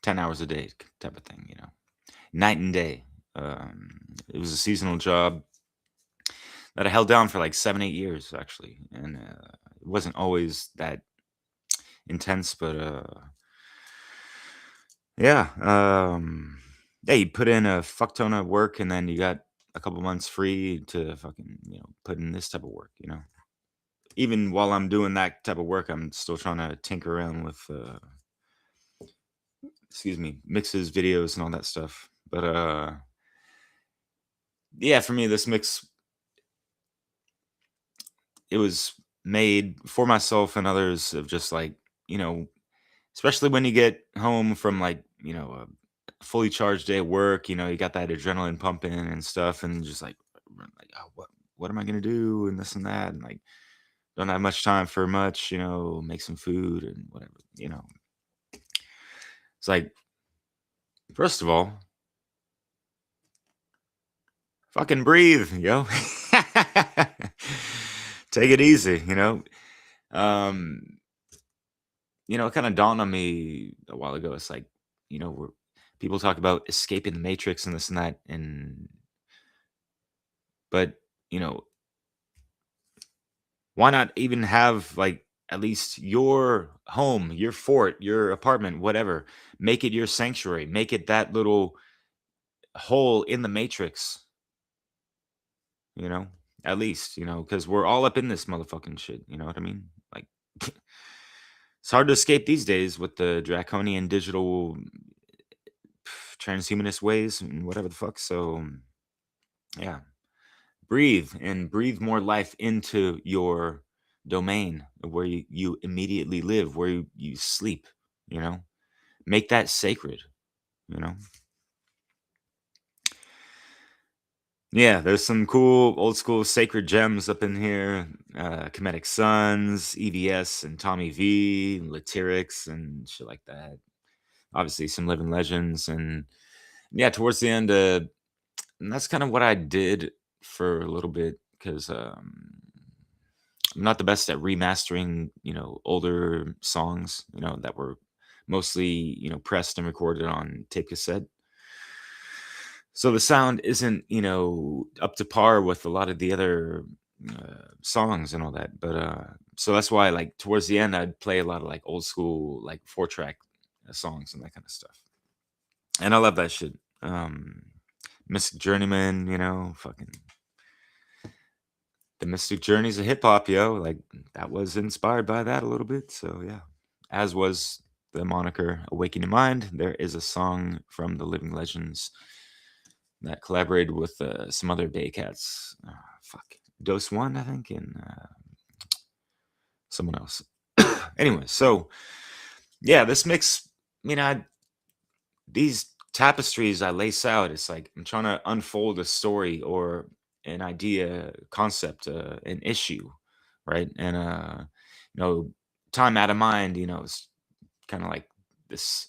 10 hours a day type of thing, night and day. It was a seasonal job that I held down for like 7-8 years, actually. And it wasn't always that intense, but yeah. Yeah, you put in a fuck ton of work, and then you got a couple months free to fucking, put in this type of work, Even while I'm doing that type of work, I'm still trying to tinker around with excuse me, mixes, videos, and all that stuff. But yeah, for me, this mix, it was made for myself and others of just like, you know, especially when you get home from like, you know, a fully charged day at work, you know, you got that adrenaline pumping and stuff, and just like, oh, what am I gonna do, and this and that, and like don't have much time for much, you know, make some food and whatever, you know. It's like, first of all, fucking breathe, yo. Take it easy, you know. Um, you know, it kind of dawned on me a while ago. It's like, you know, people talk about escaping the matrix and this and that, and but you know, why not even have like at least your home, your fort, your apartment, whatever, make it your sanctuary, make it that little hole in the matrix, you know, at least, you know, because we're all up in this motherfucking shit, you know what I mean? Like, it's hard to escape these days with the draconian digital transhumanist ways and whatever the fuck. So, yeah, breathe and breathe more life into your domain where you immediately live, where you sleep, you know, make that sacred, you know. Yeah, there's some cool old school sacred gems up in here. Comedic Sons, EVS, and Tommy V, and Latyrix, and shit like that. Obviously, some living legends. And yeah, towards the end, and that's kind of what I did for a little bit because I'm not the best at remastering, you know, older songs, you know, that were mostly, you know, pressed and recorded on tape cassette. So the sound isn't, you know, up to par with a lot of the other songs and all that. But so that's why, like, towards the end, I'd play a lot of like old school, like 4-track songs and that kind of stuff. And I love that shit. Mystic Journeyman, you know, fucking the Mystic Journeys of hip hop, yo. Like, that was inspired by that a little bit. So yeah, as was the moniker Awaken Your Mind. There is a song from the Living Legends that collaborated with some other Bay Cats. Fuck. Dose One, I think, and someone else. Anyway, so yeah, this mix, you know, these tapestries I lace out, it's like I'm trying to unfold a story or an idea, concept, an issue, right? And you know, time out of mind, you know, it's kind of like this.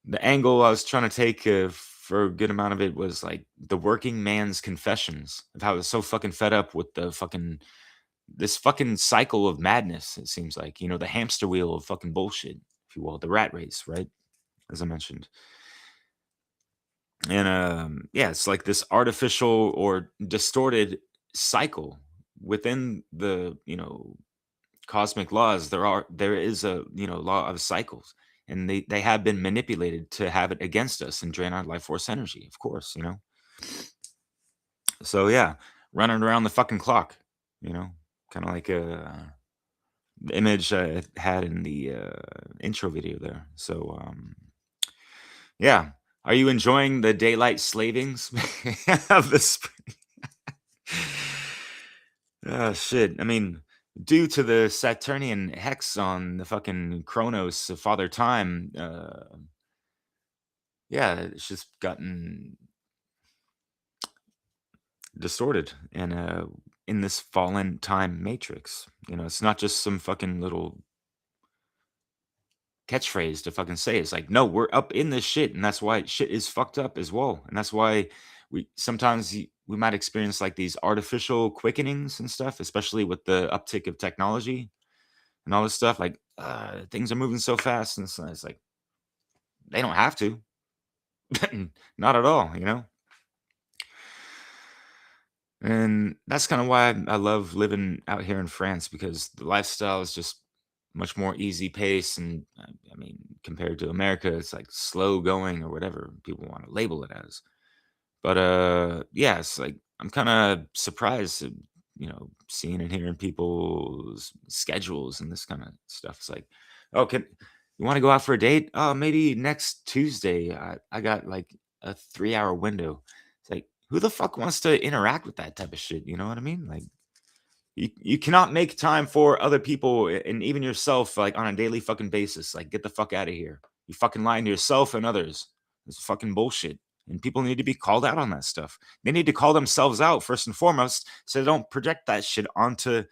The angle I was trying to take for a good amount of it was like the working man's confessions of how I was so fucking fed up with the fucking this fucking cycle of madness. It seems like, you know, the hamster wheel of fucking bullshit, if you will, the rat race, right? As I mentioned. And yeah, it's like this artificial or distorted cycle within the, you know, cosmic laws. There is a, you know, law of cycles, and they have been manipulated to have it against us and drain our life force energy, of course, you know. So yeah, running around the fucking clock, you know, kind of like the image I had in the intro video there. So yeah, are you enjoying the daylight slavings of the spring? Oh shit! I mean, due to the Saturnian hex on the fucking Chronos of Father Time, yeah, it's just gotten distorted and in this fallen time matrix. You know, it's not just some fucking little catchphrase to fucking say. It's like, no, we're up in this shit, and that's why shit is fucked up as well. And that's why we sometimes we might experience like these artificial quickenings and stuff, especially with the uptick of technology and all this stuff. Like things are moving so fast, and it's like they don't have to, not at all, you know. And that's kind of why I love living out here in France, because the lifestyle is just much more easy pace. And I mean, compared to America, it's like slow going or whatever people want to label it as. But yeah, it's like I'm kind of surprised, you know, seeing and hearing people's schedules and this kind of stuff. It's like, oh, You want to go out for a date? Oh, maybe next Tuesday. I got like a 3 hour window. It's like, who the fuck wants to interact with that type of shit? You know what I mean? Like, you cannot make time for other people and even yourself like on a daily fucking basis. Like, get the fuck out of here. You fucking lying to yourself and others. It's fucking bullshit. And people need to be called out on that stuff. They need to call themselves out first and foremost so they don't project that shit onto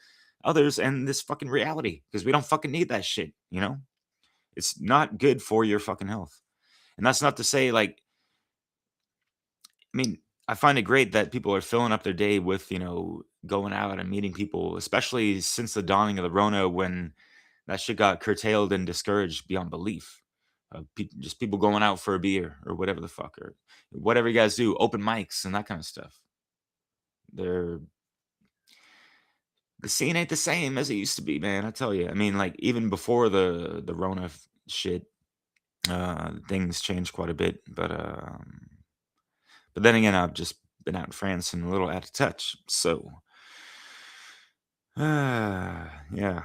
others and this fucking reality because we don't fucking need that shit, you know? It's not good for your fucking health. And that's not to say like, I mean, I find it great that people are filling up their day with, going out and meeting people, especially since the dawning of the Rona when that shit got curtailed and discouraged beyond belief. Just people going out for a beer or whatever the fuck, or whatever you guys do, open mics and that kind of stuff. The scene ain't the same as it used to be, man. I tell you. I mean, like even before the Rona shit, things changed quite a bit. But then again, I've just been out in France and a little out of touch. So, yeah,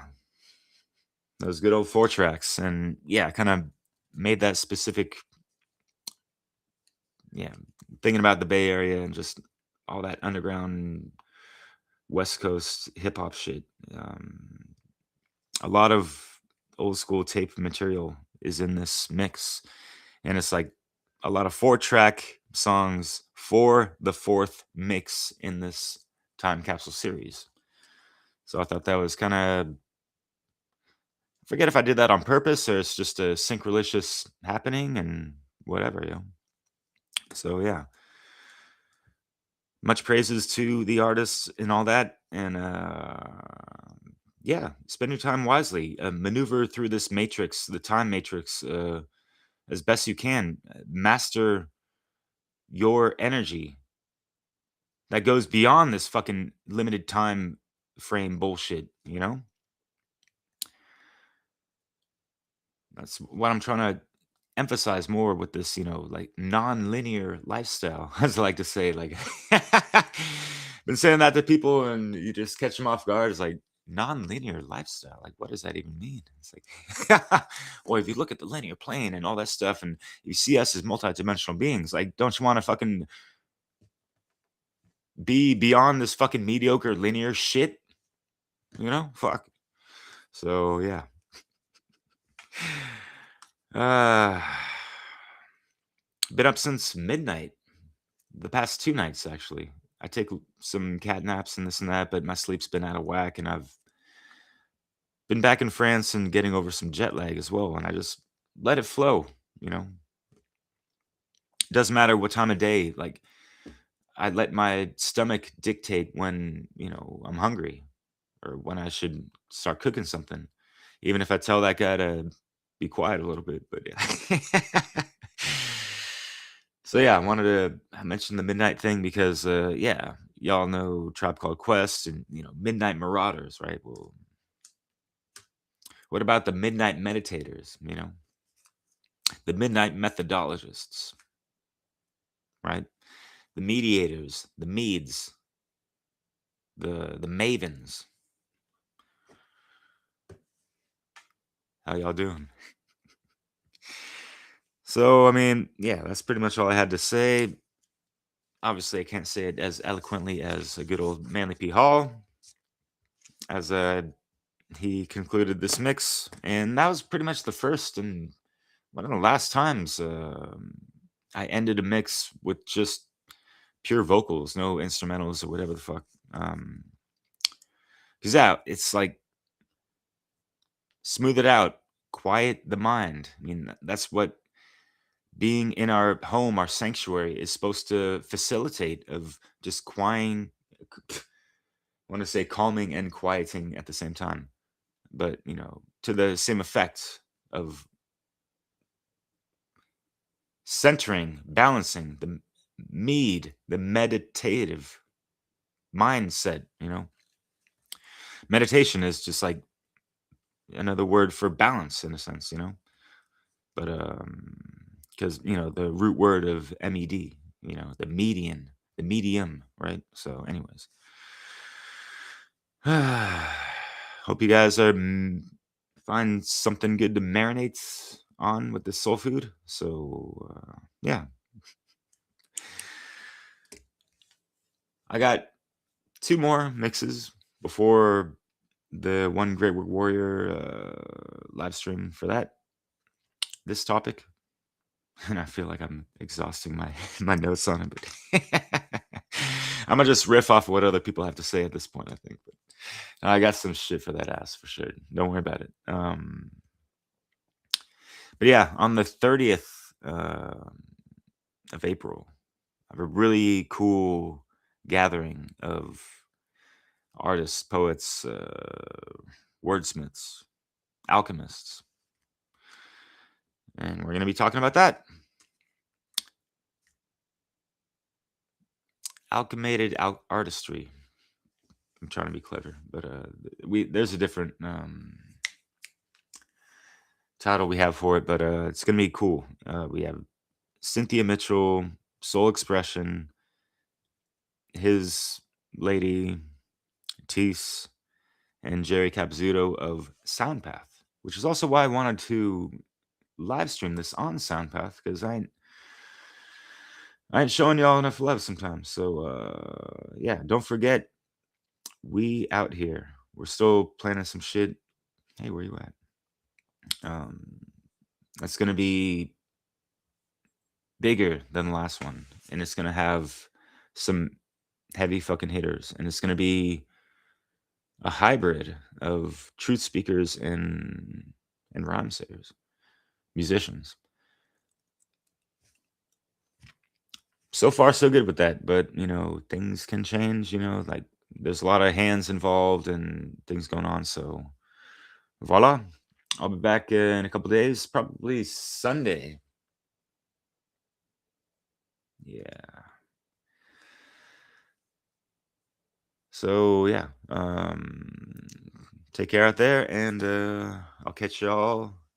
those good old 4 tracks, and yeah, kind of made that specific, yeah, thinking about the Bay Area and just all that underground West Coast hip hop shit. A lot of old school tape material is in this mix, and it's like a lot of 4 track songs for the 4th mix in this Time Capsule series. So I thought that was kind of, forget if I did that on purpose or it's just a synchronicious happening and whatever. So yeah, much praises to the artists and all that. And yeah, spend your time wisely. Maneuver through this matrix, the time matrix, as best you can. Master your energy that goes beyond this fucking limited time frame bullshit. That's what I'm trying to emphasize more with this, like non-linear lifestyle, as I like to say. Like, been saying that to people, and you just catch them off guard. It's like non-linear lifestyle. Like, what does that even mean? It's like, well, if you look at the linear plane and all that stuff, and you see us as multidimensional beings, like, don't you want to fucking be beyond this fucking mediocre linear shit? Fuck. So yeah. Been up since midnight. The past 2 nights, actually. I take some cat naps and this and that, but my sleep's been out of whack, and I've been back in France and getting over some jet lag as well, and I just let it flow. Doesn't matter what time of day. Like, I let my stomach dictate when, I'm hungry or when I should start cooking something, even if I tell that guy to be quiet a little bit. But yeah. So yeah, I mention the midnight thing because yeah, y'all know Tribe Called Quest and Midnight Marauders, right? Well, what about the midnight meditators? The midnight methodologists, right? The mediators, the meads, the mavens. How y'all doing? So I mean, yeah, that's pretty much all I had to say. Obviously, I can't say it as eloquently as a good old Manly P. Hall, as he concluded this mix, and that was pretty much the first and one of the last times I ended a mix with just pure vocals, no instrumentals or whatever the fuck. Because yeah, it's like smooth it out, quiet the mind. I mean, that's what being in our home, our sanctuary, is supposed to facilitate, of just I want to say calming and quieting at the same time, but to the same effect of centering, balancing the the meditative mindset. Meditation is just like another word for balance in a sense, but because the root word of med, the median, the medium, right? So anyways, hope you guys are find something good to marinate on with this soul food. So yeah, I got 2 more mixes before the One Great Warrior live stream for this topic. And I feel like I'm exhausting my notes on it, but I'm gonna just riff off what other people have to say at this point, I think. But I got some shit for that ass for sure. Don't worry about it. But yeah, on the 30th of April, I have a really cool gathering of artists, poets, wordsmiths, alchemists. And we're going to be talking about that. Alchemated artistry. I'm trying to be clever, but there's a different title we have for it, but it's going to be cool. We have Cynthia Mitchell, Soul Expression, his lady, Tease, and Jerry Capzzuto of Soundpath, which is also why I wanted to live stream this on Soundpath, because I ain't showing y'all enough love sometimes. So yeah, don't forget, we out here. We're still planning some shit. Hey, where you at? It's gonna be bigger than the last one, and it's gonna have some heavy fucking hitters, and it's gonna be a hybrid of truth speakers and rhyme sayers, musicians. So far, so good with that, but things can change. Like there's a lot of hands involved and things going on. So voila, I'll be back in a couple days, probably Sunday. Yeah. So yeah, take care out there, and I'll catch y'all